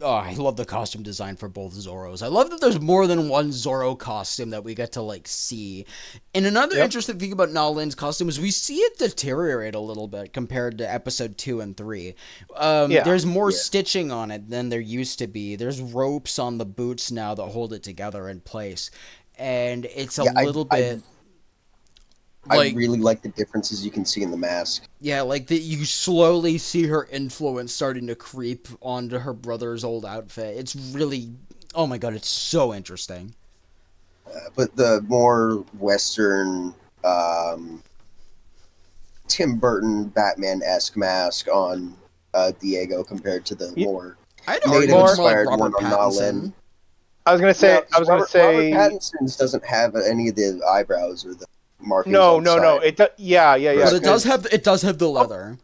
Speaker 1: I love the costume design for both Zorros. I love that there's more than one Zorro costume that we get to like see. And another interesting thing about Nalin's costume is we see it deteriorate a little bit compared to episode 2 and 3. There's more stitching on it than there used to be. There's ropes on the boots now that hold it together in place. And it's a little bit
Speaker 2: I really like the differences you can see in the mask.
Speaker 1: Yeah, like that you slowly see her influence starting to creep onto her brother's old outfit. It's really, oh my god, it's so interesting.
Speaker 2: But the more Western, Tim Burton Batman-esque mask on Diego compared to the more
Speaker 1: I don't
Speaker 2: native-inspired
Speaker 1: like
Speaker 2: one
Speaker 1: Robert
Speaker 2: on
Speaker 1: Pattinson.
Speaker 2: Nalin.
Speaker 3: I was gonna say.
Speaker 2: Robert Pattinson's doesn't have any of the eyebrows or the markings.
Speaker 3: No.
Speaker 2: on the side.
Speaker 3: It
Speaker 1: But it does have the leather.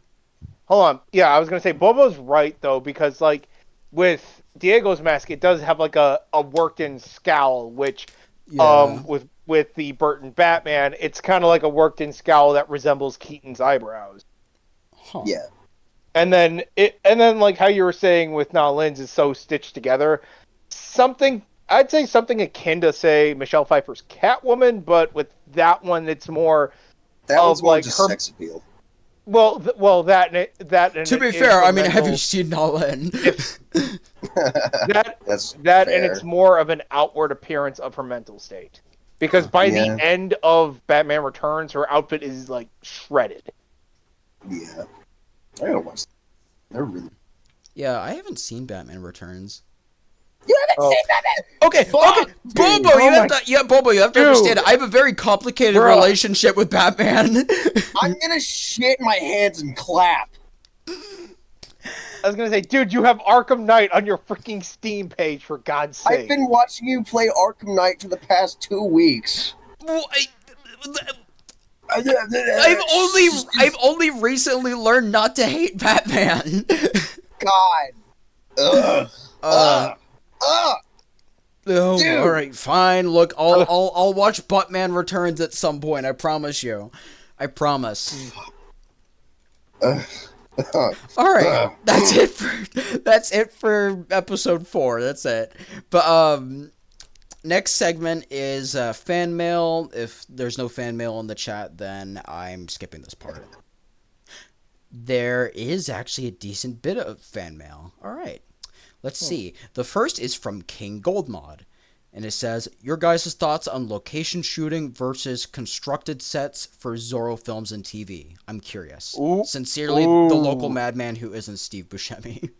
Speaker 3: Hold on. Yeah, I was gonna say Bobo's right though, because like with Diego's mask, it does have like a worked-in scowl, which with the Burton Batman, it's kind of like a worked-in scowl that resembles Keaton's eyebrows.
Speaker 1: Huh.
Speaker 2: Yeah.
Speaker 3: And then like how you were saying with Nalin's is so stitched together, I'd say something akin to say Michelle Pfeiffer's Catwoman, but with that one it's more
Speaker 2: That
Speaker 3: of
Speaker 2: one's more
Speaker 3: like
Speaker 2: just
Speaker 3: her
Speaker 2: sex appeal.
Speaker 3: Well, that.
Speaker 1: To be fair, I mean, have you seen Nalin?
Speaker 3: That
Speaker 2: That's
Speaker 3: that and
Speaker 2: fair.
Speaker 3: it's more of an outward appearance of her mental state. Because by the
Speaker 2: Yeah.
Speaker 3: end of Batman Returns, her outfit is like shredded.
Speaker 2: Yeah. I gotta watch. They're really.
Speaker 1: Yeah, I haven't seen Batman Returns.
Speaker 2: You haven't
Speaker 3: Oh.
Speaker 2: seen Batman?
Speaker 1: Okay,
Speaker 2: Fuck,
Speaker 1: okay,
Speaker 2: dude.
Speaker 1: Bobo,
Speaker 3: Oh
Speaker 1: you
Speaker 3: my-
Speaker 1: have to, yeah, Bobo, you have to
Speaker 3: Dude.
Speaker 1: understand. I have a very complicated
Speaker 3: Bruh.
Speaker 1: relationship with Batman.
Speaker 2: I'm gonna shit my hands and clap.
Speaker 3: I was gonna say, dude, you have Arkham Knight on your freaking Steam page, for God's sake.
Speaker 2: I've been watching you play Arkham Knight for the past 2 weeks.
Speaker 1: Well, I've only recently learned not to hate Batman.
Speaker 2: God. Ugh. Ugh. Ugh.
Speaker 1: Oh,
Speaker 2: Dude.
Speaker 1: all right, fine. Look, I'll watch Batman Returns at some point. I promise you. I promise.
Speaker 2: Ugh.
Speaker 1: All right,
Speaker 2: Ugh.
Speaker 1: that's it for episode 4. That's it. But next segment is fan mail. If there's no fan mail in the chat, then I'm skipping this part. There is actually a decent bit of fan mail. All right. Let's see. The first is from King Goldmod. And it says, your guys' thoughts on location shooting versus constructed sets for Zorro films and TV. I'm curious.
Speaker 3: Ooh.
Speaker 1: Sincerely,
Speaker 3: Ooh.
Speaker 1: the local madman who isn't Steve Buscemi.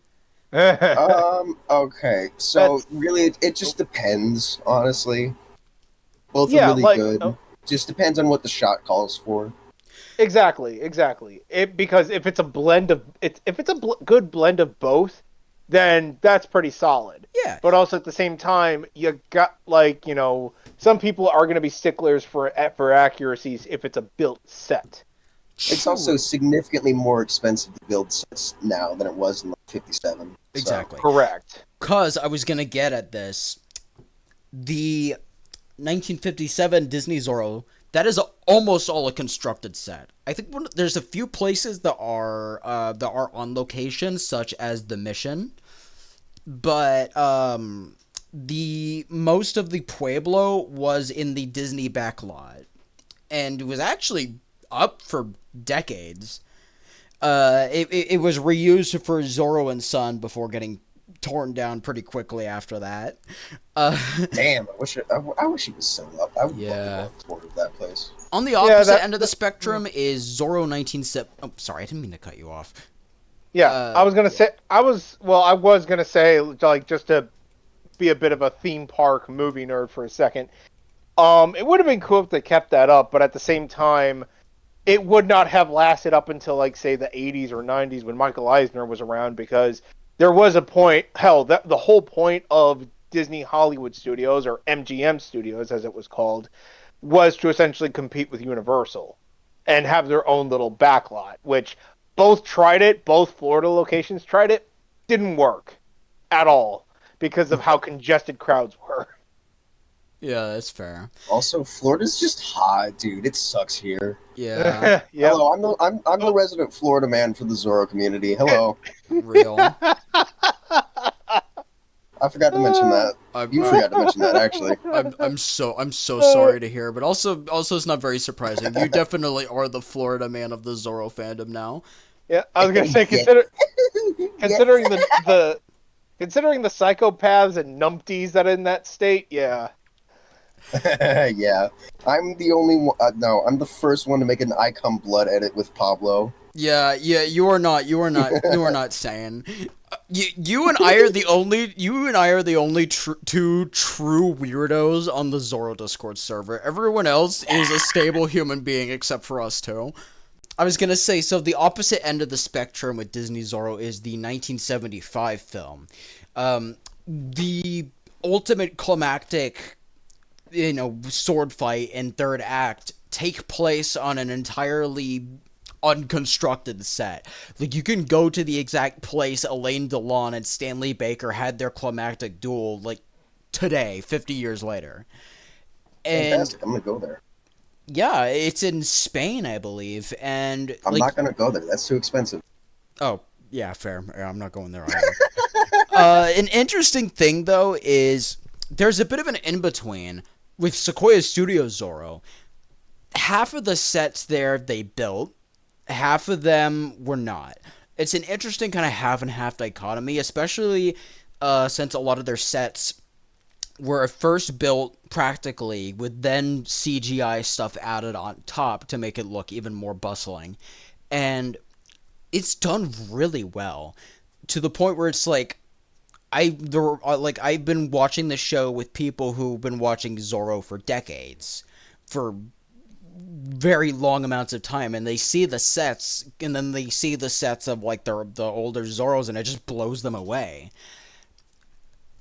Speaker 2: Okay. So
Speaker 3: That's-
Speaker 2: really, it just depends, honestly. Both
Speaker 3: Yeah,
Speaker 2: are really
Speaker 3: like,
Speaker 2: good. Just depends on what the shot calls for.
Speaker 3: Exactly. Because if it's a blend of good blend of both, then that's pretty solid.
Speaker 1: Yeah.
Speaker 3: But also at the same time, you got some people are going to be sticklers for accuracies if it's a built set.
Speaker 2: It's also significantly more expensive to build sets now than it was in like 57. so-
Speaker 1: Exactly.
Speaker 3: Correct.
Speaker 1: Because I was going to get at this. The 1957 Disney Zorro, that is almost all a constructed set. I think there's a few places that are on location, such as the Mission, but the most of the Pueblo was in the Disney backlot, and was actually up for decades. It was reused for Zorro and Son before getting torn down pretty quickly after that.
Speaker 2: Damn, I wish it was set up. I would
Speaker 1: Yeah.
Speaker 2: love to tour that place.
Speaker 1: On the opposite
Speaker 3: that-
Speaker 1: end of the spectrum is Zorro 1970. Oh, sorry, I didn't mean to cut you off.
Speaker 3: Yeah, I was gonna say like just to be a bit of a theme park movie nerd for a second. It would have been cool if they kept that up, but at the same time, it would not have lasted up until like say the 80s or 90s when Michael Eisner was around, because there was a point. Hell, the whole point of Disney Hollywood Studios, or MGM Studios as it was called, was to essentially compete with Universal and have their own little backlot, which both Florida locations tried it, didn't work at all because of how congested crowds were.
Speaker 1: Yeah, that's fair.
Speaker 2: Also, Florida's just hot, dude. It sucks here.
Speaker 1: Yeah,
Speaker 3: Yep.
Speaker 2: Hello, I'm the resident Florida man for the Zorro community. Hello.
Speaker 1: real.
Speaker 2: I forgot to mention that. You forgot to mention that, actually.
Speaker 1: I'm so sorry to hear, but also it's not very surprising. You definitely are the Florida man of the Zorro fandom now.
Speaker 3: Yeah, I was gonna say considering the psychopaths and numpties that are in that state, yeah.
Speaker 2: Yeah. I'm the only one. No, I'm the first one to make an Icon Blood edit with Pablo.
Speaker 1: Yeah, you are not sane. You and I are the only two true weirdos on the Zorro Discord server. Everyone else is a stable human being except for us two. I was gonna say, so the opposite end of the spectrum with Disney Zorro is the 1975 film. The ultimate climactic, sword fight and third act take place on an entirely unconstructed set. Like, you can go to the exact place Elaine Delon and Stanley Baker had their climactic duel, like, today, 50 years later. And
Speaker 2: Fantastic. I'm gonna go there.
Speaker 1: yeah, it's in Spain, I believe, and
Speaker 2: I'm not gonna go there. That's too expensive.
Speaker 1: Oh, yeah, fair. I'm not going there either. An interesting thing, though, is there's a bit of an in-between with Sequoia Studios Zorro. Half of the sets there they built, half of them were not. It's an interesting kind of half and half dichotomy, especially since a lot of their sets were first built practically with then CGI stuff added on top to make it look even more bustling. And it's done really well to the point where it's like I've been watching the show with people who've been watching Zorro for decades, for very long amounts of time, and they see the sets, and then they see the sets of like the older Zorros, and it just blows them away.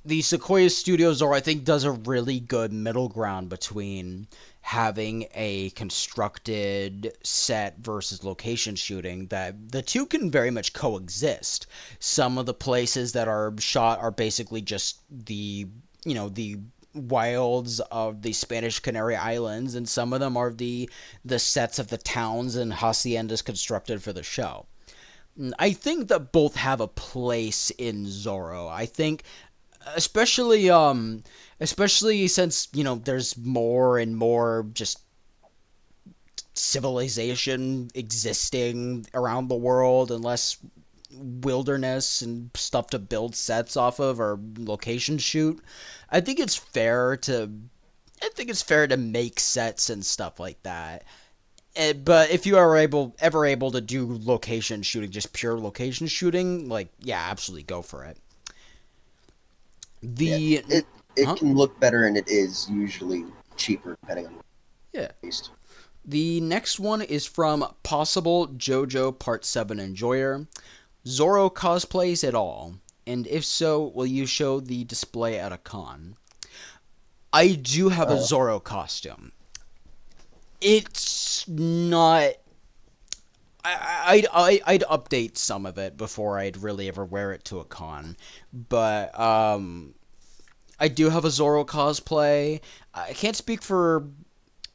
Speaker 1: The Sequoia Studios Zorro, I think, does a really good middle ground between having a constructed set versus location shooting, that the two can very much coexist. Some of the places that are shot are basically just the wilds of the Spanish Canary Islands, and some of them are the sets of the towns and haciendas constructed for the show. I think that both have a place in Zorro. I think especially especially since there's more and more just civilization existing around the world and less wilderness and stuff to build sets off of or location shoot. I think it's fair to I think it's fair to make sets and stuff like that. But if you are ever able to do location shooting, just pure location shooting, like, yeah, absolutely go for it.
Speaker 2: Yeah,
Speaker 1: The
Speaker 2: it
Speaker 1: huh?
Speaker 2: can look better, and it is usually cheaper depending on
Speaker 1: Yeah.
Speaker 2: the taste.
Speaker 1: The next one is from Possible JoJo Part 7 Enjoyer. Zorro cosplays at all? And if so, will you show the display at a con? I do have a
Speaker 2: Uh,
Speaker 1: Zorro costume. It's not. I'd update some of it before I'd really ever wear it to a con. But I do have a Zorro cosplay. I can't speak for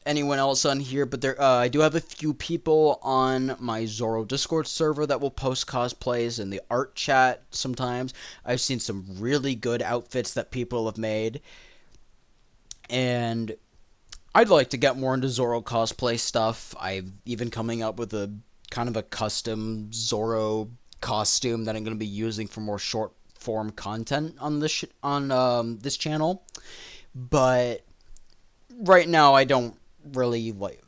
Speaker 1: anyone else on here, but I do have a few people on my Zorro Discord server that will post cosplays in the art chat sometimes. I've seen some really good outfits that people have made, and I'd like to get more into Zorro cosplay stuff. I've even coming up with a kind of a custom Zorro costume that I'm going to be using for more short form content on this channel. But right now I don't really like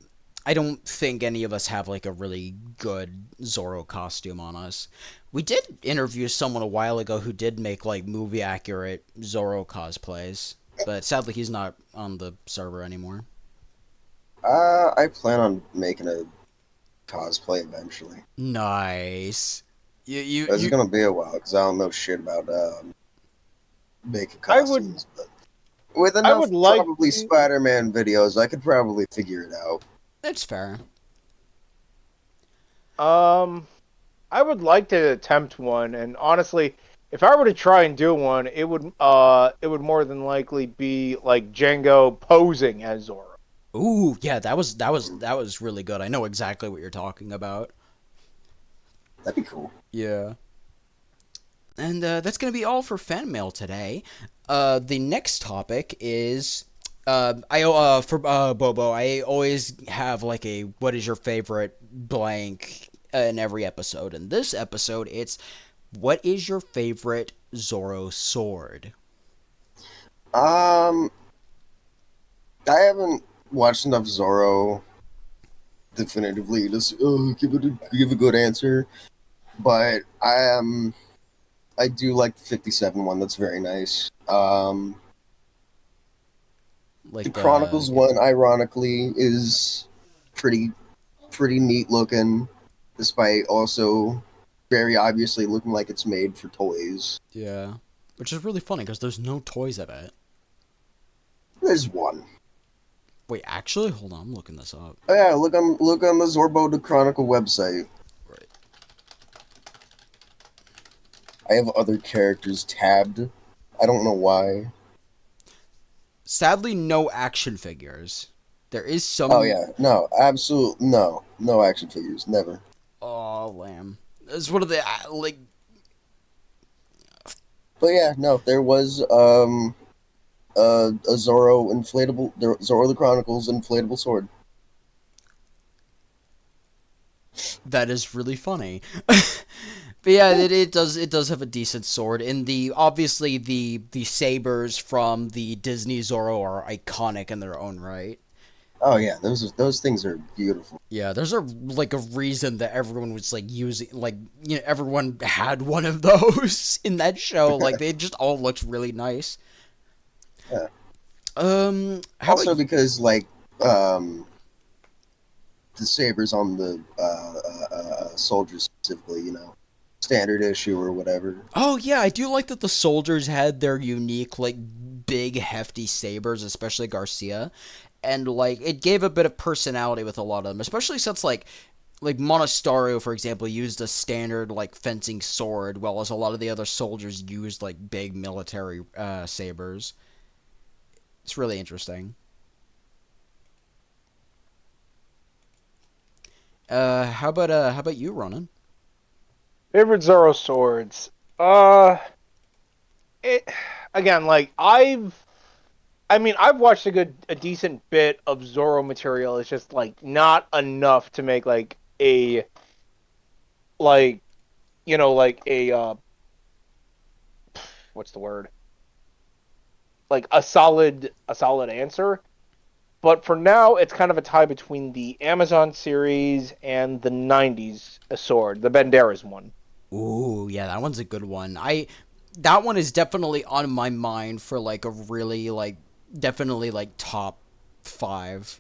Speaker 1: I don't think any of us have like a really good Zorro costume on us. We did interview someone a while ago who did make like movie accurate Zorro cosplays, but sadly he's not on the server anymore.
Speaker 2: I plan on making a cosplay eventually.
Speaker 1: Nice.
Speaker 2: It's
Speaker 1: You
Speaker 2: gonna be a while because I don't know shit about making
Speaker 3: I would
Speaker 2: costumes. But with
Speaker 3: I
Speaker 2: enough
Speaker 3: would like
Speaker 2: probably
Speaker 3: to.
Speaker 2: Spider-Man videos, I could probably figure it out.
Speaker 1: That's fair.
Speaker 3: Um, I would like to attempt one, and honestly, if I were to try and do one, it would more than likely be like Django posing as Zorro.
Speaker 1: Ooh, yeah, that was really good. I know exactly what you're talking about.
Speaker 2: That'd be cool.
Speaker 1: Yeah. And that's going to be all for fan mail today. The next topic is I for Bobo. I always have like a what is your favorite blank in every episode. In this episode, it's what is your favorite Zorro sword?
Speaker 2: Um, I haven't watched enough Zorro definitively to give a good answer, but I do like the 57 one. That's very nice. The
Speaker 1: Like
Speaker 2: Chronicles one, ironically, is pretty pretty neat looking, despite also very obviously looking like it's made for toys.
Speaker 1: yeah, which is really funny because there's no toys of it.
Speaker 2: There's one.
Speaker 1: Wait, actually, hold on, I'm looking this up.
Speaker 2: Oh yeah, look on the Zorbo the Chronicle website.
Speaker 1: Right.
Speaker 2: I have other characters tabbed. I don't know why.
Speaker 1: Sadly, no action figures. There is some.
Speaker 2: Oh yeah, no, absolute no action figures, never.
Speaker 1: Oh, lamb. It's one of the like.
Speaker 2: But yeah, no, there was a Zorro inflatable, Zorro the Chronicles inflatable sword.
Speaker 1: That is really funny. But yeah, it does have a decent sword. And the obviously the sabers from the Disney Zorro are iconic in their own right.
Speaker 2: Oh yeah, those things are beautiful.
Speaker 1: Yeah, there's a reason that everyone was like using everyone had one of those in that show. Like they just all looked really nice.
Speaker 2: Yeah.
Speaker 1: How about
Speaker 2: Also because like um, the sabers on the soldiers specifically, standard issue or whatever.
Speaker 1: Oh yeah, I do like that the soldiers had their unique like big hefty sabers, especially Garcia, and like it gave a bit of personality with a lot of them, especially since like Monasterio, for example, used a standard like fencing sword, while as a lot of the other soldiers used like big military sabers. It's really interesting. How about you, Ronan?
Speaker 3: Favorite Zorro swords. Uh, it again, like I've watched a decent bit of Zorro material. It's just like not enough to make like like a what's the word? Like a solid answer. But for now, it's kind of a tie between the Amazon series and the '90s sword, the Banderas one.
Speaker 1: Ooh, yeah, that one's a good one. That one is definitely on my mind for like a really like definitely like top five.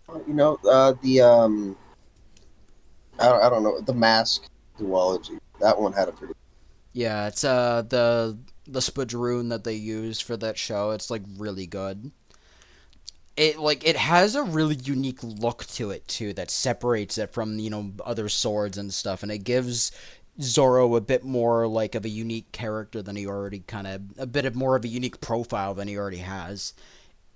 Speaker 2: The I don't know, the mask duology. That one had a pretty.
Speaker 1: Yeah, it's the spadroon that they used for that show. It's like really good. It has a really unique look to it too that separates it from other swords and stuff, and it gives Zorro a bit more like of a unique character than he already kind of a bit of more of a unique profile than he already has.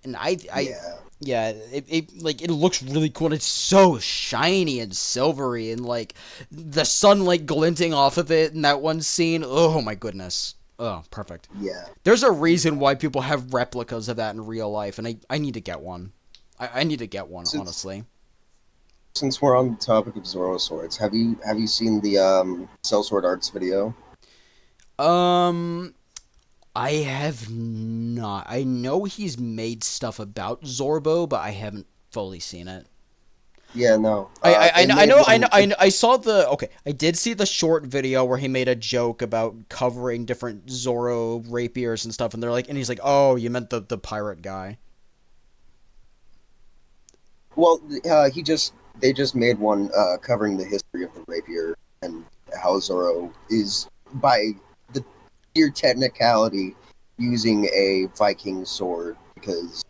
Speaker 1: And I
Speaker 2: Yeah.
Speaker 1: yeah, it looks really cool. And it's so shiny and silvery, and like the sunlight glinting off of it in that one scene. Oh my goodness. Oh, perfect.
Speaker 2: Yeah.
Speaker 1: There's a reason why people have replicas of that in real life, and I need to get one. I need to get one,
Speaker 2: Since
Speaker 1: honestly.
Speaker 2: since we're on the topic of Zoro swords, have you seen the Cell Sword Arts video?
Speaker 1: Um, I have not. I know he's made stuff about Zorbo, but I haven't fully seen it.
Speaker 2: Yeah, no.
Speaker 1: I
Speaker 2: They
Speaker 1: know I
Speaker 2: made
Speaker 1: know I know
Speaker 2: one.
Speaker 1: I know, I saw the okay. I did see the short video where he made a joke about covering different Zorro rapiers and stuff, and they're like, and he's like, "Oh, you meant the pirate guy."
Speaker 2: Well, they just made one covering the history of the rapier and how Zoro is by the sheer technicality using a Viking sword because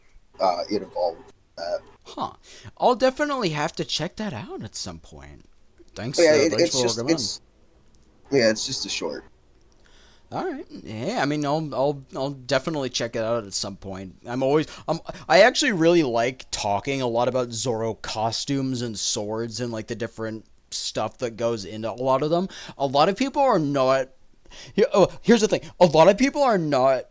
Speaker 2: it evolved from that.
Speaker 1: Huh. I'll definitely have to check that out at some point.
Speaker 2: But yeah,
Speaker 1: Thanks for recommending.
Speaker 2: it's just a short.
Speaker 1: All right. Yeah, I mean, I'll definitely check it out at some point. I actually really like talking a lot about Zorro costumes and swords and like the different stuff that goes into a lot of them. A lot of people are not. Here's the thing. A lot of people are not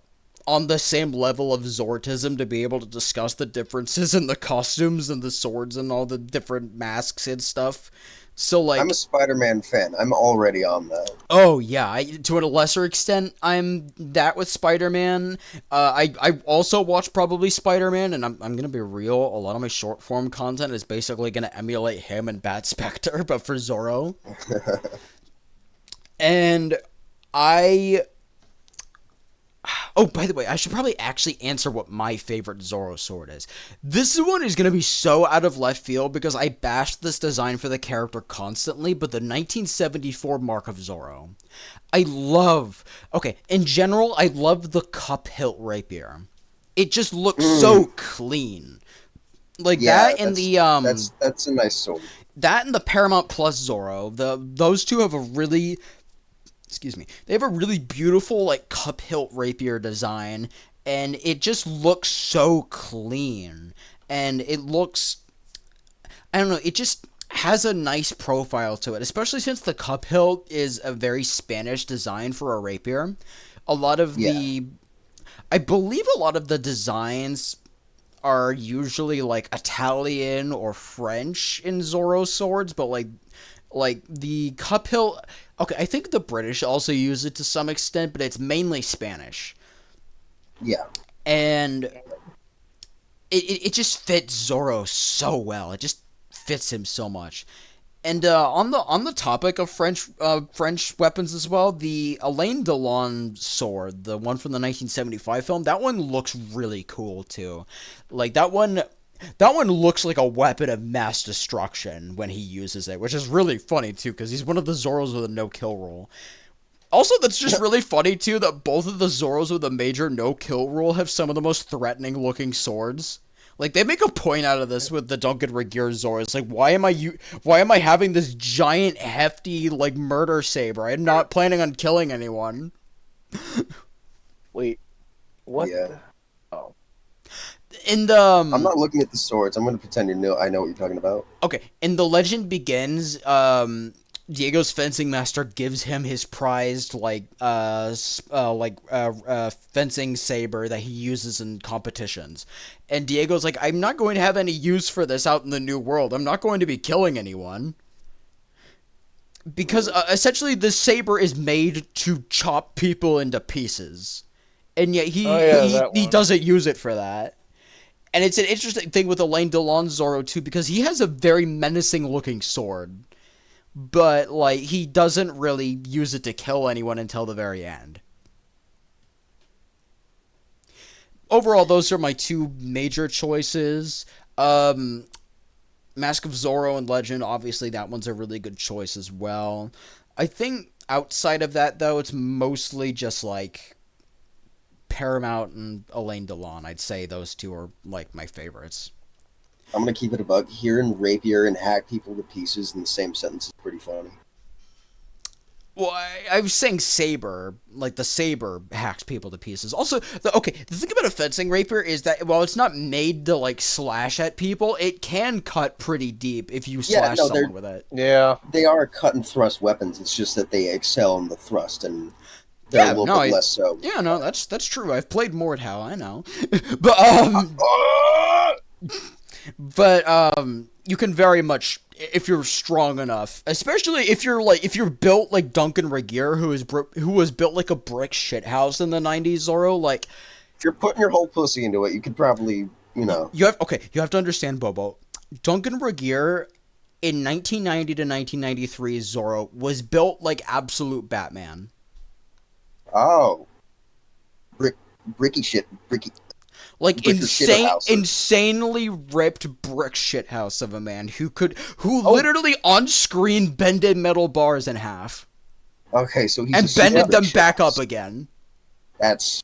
Speaker 1: on the same level of Zortism to be able to discuss the differences in the costumes and the swords and all the different masks and stuff. So
Speaker 2: I'm
Speaker 1: like
Speaker 2: a Spider-Man fan. I'm already on that.
Speaker 1: oh yeah, to a lesser extent, I'm that with Spider-Man. I also watch probably Spider-Man, and I'm gonna be real. A lot of my short form content is basically gonna emulate him and Bat Spectre, but for Zorro. And I oh, by the way, I should probably actually answer what my favorite Zorro sword is. This one is going to be so out of left field because I bashed this design for the character constantly, but the 1974 Mark of Zorro. Okay, in general, I love the cup hilt rapier. It just looks so clean. Like
Speaker 2: Yeah,
Speaker 1: that and the
Speaker 2: that's a nice sword.
Speaker 1: that and the Paramount Plus Zorro. Those two have a really excuse me, they have a really beautiful like cup hilt rapier design, and it just looks so clean, and it looks, I don't know, it just has a nice profile to it, especially since the cup hilt is a very Spanish design for a rapier. A lot of
Speaker 2: Yeah.
Speaker 1: the I believe a lot of the designs are usually like Italian or French in Zorro swords, but like Like the cup hilt. Okay, I think the British also use it to some extent, but it's mainly Spanish,
Speaker 2: Yeah.
Speaker 1: and it just fits Zorro so well. It just fits him so much. And on the topic of French weapons as well, the Alain Delon sword, the one from the 1975 film, that one looks really cool too. Like that one looks like a weapon of mass destruction when he uses it, which is really funny too because he's one of the Zorros with a no kill rule. Also, that's just really funny too that both of the Zorros with a major no kill rule have some of the most threatening looking swords. Like they make a point out of this with the Duncan Regeer Zoro. It's like why am I having this giant hefty like murder saber? I'm not planning on killing anyone.
Speaker 3: Wait, what?
Speaker 2: Yeah.
Speaker 3: Oh,
Speaker 1: In the
Speaker 2: I'm not looking at the swords. I'm going to pretend I know what you're talking about.
Speaker 1: okay, in The Legend Begins, Diego's fencing master gives him his prized fencing saber that he uses in competitions. And Diego's like, I'm not going to have any use for this out in the new world. I'm not going to be killing anyone. Because essentially this saber is made to chop people into pieces. And yet he doesn't use it for that. And it's an interesting thing with Alain Delon Zorro too, because he has a very menacing looking sword. But like he doesn't really use it to kill anyone until the very end. Overall, those are my two major choices. Mask of Zorro and Legend, obviously that one's a really good choice as well. I think outside of that though, it's mostly just like Paramount and Alain Delon. I'd say those two are like my favorites.
Speaker 2: I'm going to keep it a buck. Hearing rapier and hack people to pieces in the same sentence is pretty funny.
Speaker 1: Well, I was saying saber, like the saber hacks people to pieces. Also, the thing about a fencing rapier is that while it's not made to like slash at people, it can cut pretty deep if you slash someone with it.
Speaker 3: yeah.
Speaker 2: They are cut and thrust weapons. It's just that they excel in the thrust and they're a little bit less so.
Speaker 1: Yeah, no, that's true. I've played Mordhau, I know, but you can very much, if you're strong enough, especially if you're built like Duncan Regeer, who was built like a brick shithouse in the '90s, Zorro. Like,
Speaker 2: if you're putting your whole pussy into it, you could probably,
Speaker 1: you have to understand, Bobo. Duncan Regeer in 1990 to 1993, Zorro was built like absolute Batman.
Speaker 2: Oh, bricky.
Speaker 1: Like insanely ripped brick shithouse of a man who literally on screen bended metal bars in half.
Speaker 2: Okay, so
Speaker 1: and bended them back up again.
Speaker 2: It's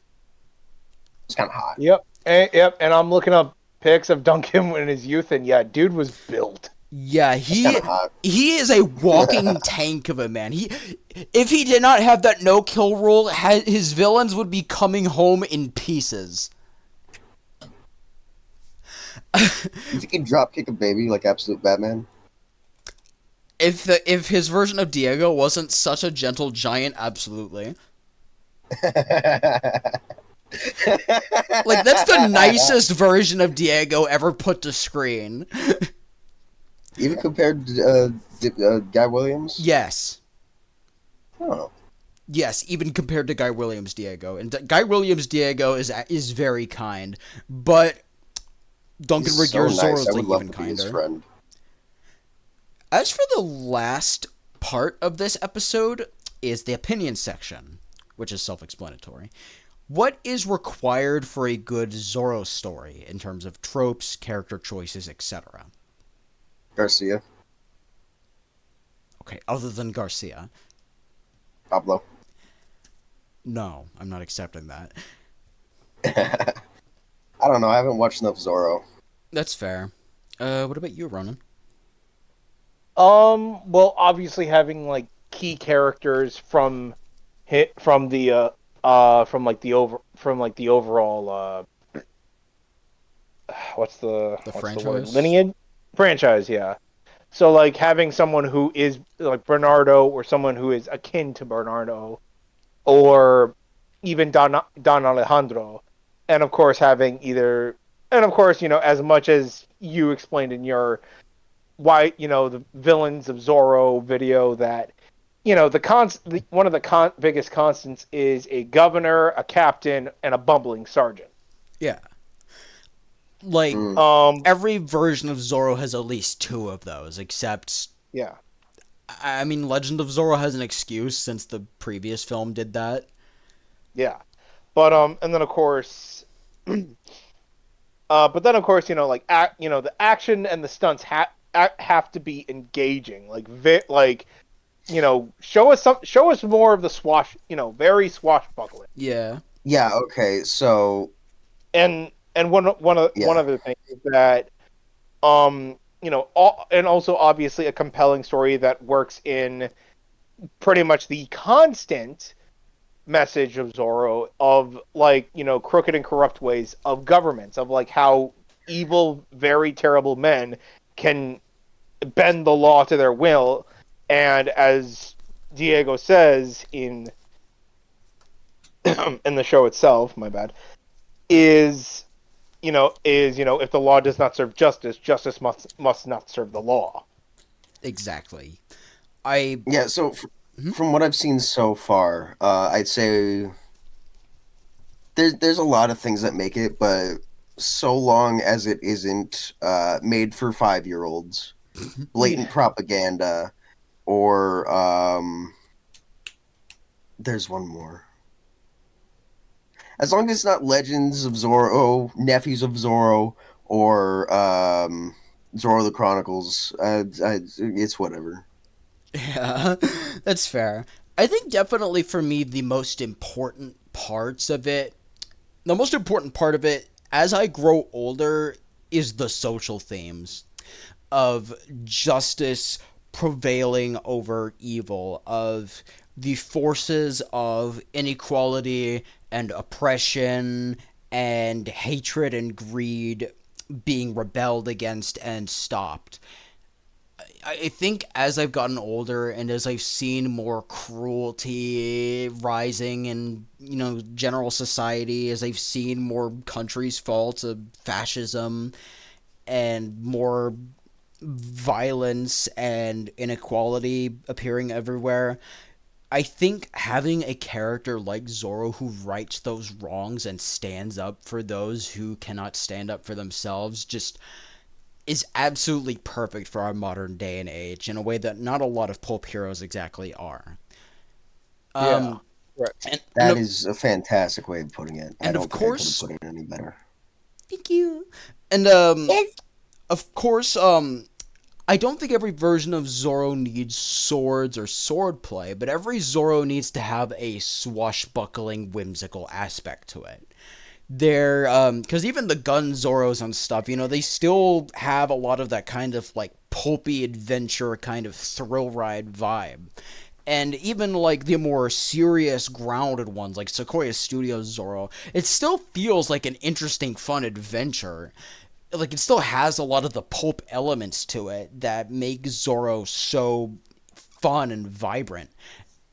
Speaker 2: kind of hot.
Speaker 3: Yep, and I'm looking up pics of Duncan in his youth, and yeah, dude was built.
Speaker 1: Yeah, he is a walking tank of a man. If he did not have that no kill rule, his villains would be coming home in pieces.
Speaker 2: You think he'd drop kick a baby like absolute Batman?
Speaker 1: If his version of Diego wasn't such a gentle giant, absolutely. Like that's the nicest version of Diego ever put to screen.
Speaker 2: Even compared to Guy Williams?
Speaker 1: Yes.
Speaker 2: Oh.
Speaker 1: Yes, even compared to Guy Williams Diego. And Guy Williams Diego is very kind, but Duncan Regeer Zorro is like even kinder. As for the last part of this episode is the opinion section, which is self-explanatory. What is required for a good Zorro story in terms of tropes, character choices, etc.?
Speaker 2: Garcia.
Speaker 1: Okay, other than Garcia.
Speaker 2: Pablo.
Speaker 1: No, I'm not accepting that.
Speaker 2: I don't know. I haven't watched enough Zorro.
Speaker 1: That's fair. What about you, Ronan?
Speaker 3: Well, obviously having like key characters from the overall what's the
Speaker 1: franchise?
Speaker 3: word? Lineage? Franchise, yeah. So like having someone who is like Bernardo or someone who is akin to Bernardo or even Don Alejandro. And of course as much as you explained in your why the villains of Zorro video that one of the biggest constants is a governor, a captain, and a bumbling sergeant.
Speaker 1: Yeah. Like,
Speaker 2: Mm.
Speaker 1: every version of Zorro has at least two of those, except,
Speaker 3: Yeah.
Speaker 1: I mean, Legend of Zorro has an excuse since the previous film did that.
Speaker 3: Yeah. But and then of course like the action and the stunts have to be engaging. Like show us more of the very swashbuckling.
Speaker 1: Yeah.
Speaker 2: Yeah. Okay. So
Speaker 3: And one
Speaker 2: yeah.
Speaker 3: other thing is that and also obviously a compelling story that works in pretty much the constant message of Zorro of crooked and corrupt ways of governments, of like how evil, very terrible men can bend the law to their will, and as Diego says in in the show itself, my bad, is if the law does not serve justice, justice must not serve the law.
Speaker 1: Exactly. I.
Speaker 2: Yeah. So
Speaker 1: Mhm.
Speaker 2: from what I've seen so far, I'd say there's a lot of things that make it, but so long as it isn't made for 5-year-olds, blatant propaganda, or there's one more. As long as it's not Legends of Zorro, Nephews of Zorro, or Zorro the Chronicles, it's whatever.
Speaker 1: Yeah, that's fair. I think definitely for me, the most important part of it as I grow older is the social themes of justice prevailing over evil, of the forces of inequality and oppression and hatred and greed being rebelled against and stopped. I think as I've gotten older and as I've seen more cruelty rising in, general society, as I've seen more countries fall to fascism and more violence and inequality appearing everywhere, I think having a character like Zorro who rights those wrongs and stands up for those who cannot stand up for themselves just is absolutely perfect for our modern day and age in a way that not a lot of pulp heroes exactly are.
Speaker 3: Yeah.
Speaker 1: Um,
Speaker 3: Right.
Speaker 1: and
Speaker 2: That is a fantastic way of putting it. I
Speaker 1: and
Speaker 2: don't
Speaker 1: of
Speaker 2: think I could have
Speaker 1: course,
Speaker 2: put it any better.
Speaker 1: thank you. And of course, I don't think every version of Zorro needs swords or swordplay, but every Zorro needs to have a swashbuckling, whimsical aspect to it. They're because even the gun Zorros and stuff, they still have a lot of that kind of like pulpy adventure kind of thrill ride vibe. And even like the more serious, grounded ones, like Sequoia Studios Zorro, it still feels like an interesting, fun adventure. Like it still has a lot of the pulp elements to it that make Zorro so fun and vibrant.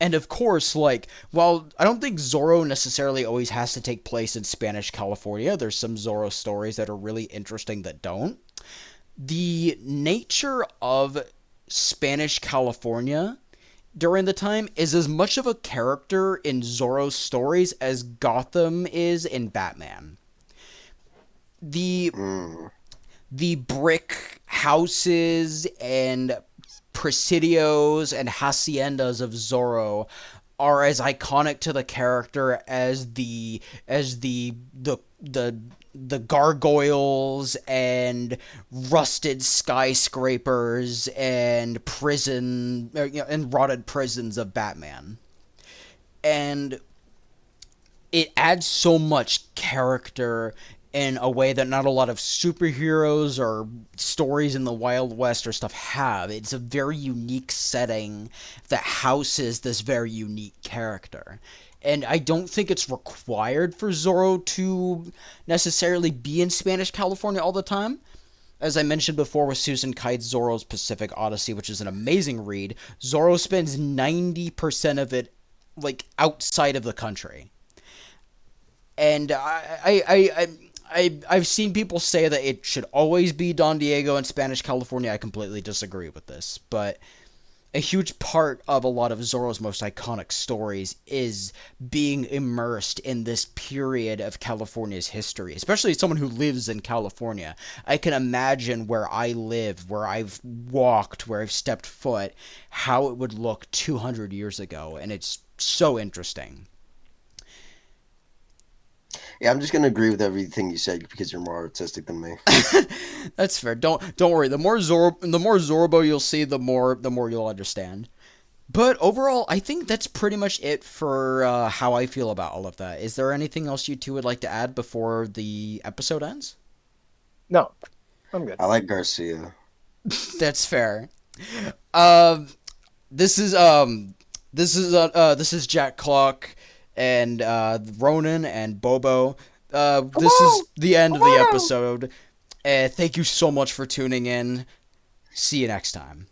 Speaker 1: And of course, like, while I don't think Zorro necessarily always has to take place in Spanish California, there's some Zorro stories that are really interesting that don't. The nature of Spanish California during the time is as much of a character in Zorro's stories as Gotham is in Batman. The
Speaker 2: Mm.
Speaker 1: the brick houses and presidios and haciendas of Zorro are as iconic to the character as the gargoyles and rusted skyscrapers and and rotted prisons of Batman. And it adds so much character in a way that not a lot of superheroes or stories in the Wild West or stuff have. It's a very unique setting that houses this very unique character. And I don't think it's required for Zorro to necessarily be in Spanish California all the time. As I mentioned before with Susan Kite's Zorro's Pacific Odyssey, which is an amazing read, Zorro spends 90% of it like outside of the country. And I've seen people say that it should always be Don Diego in Spanish California. I completely disagree with this, but a huge part of a lot of Zorro's most iconic stories is being immersed in this period of California's history, especially as someone who lives in California. I can imagine where I live, where I've walked, where I've stepped foot, how it would look 200 years ago, and it's so interesting.
Speaker 2: Yeah, I'm just gonna agree with everything you said because you're more artistic than me.
Speaker 1: That's fair. Don't worry. The more Zorbo you'll see, the more you'll understand. But overall, I think that's pretty much it for how I feel about all of that. Is there anything else you two would like to add before the episode ends?
Speaker 3: No, I'm good.
Speaker 2: I like Garcia.
Speaker 1: That's fair. Um, this is this is Jack Clock and Ronan and Bobo. This is the end of the episode. Thank you so much for tuning in. See you next time.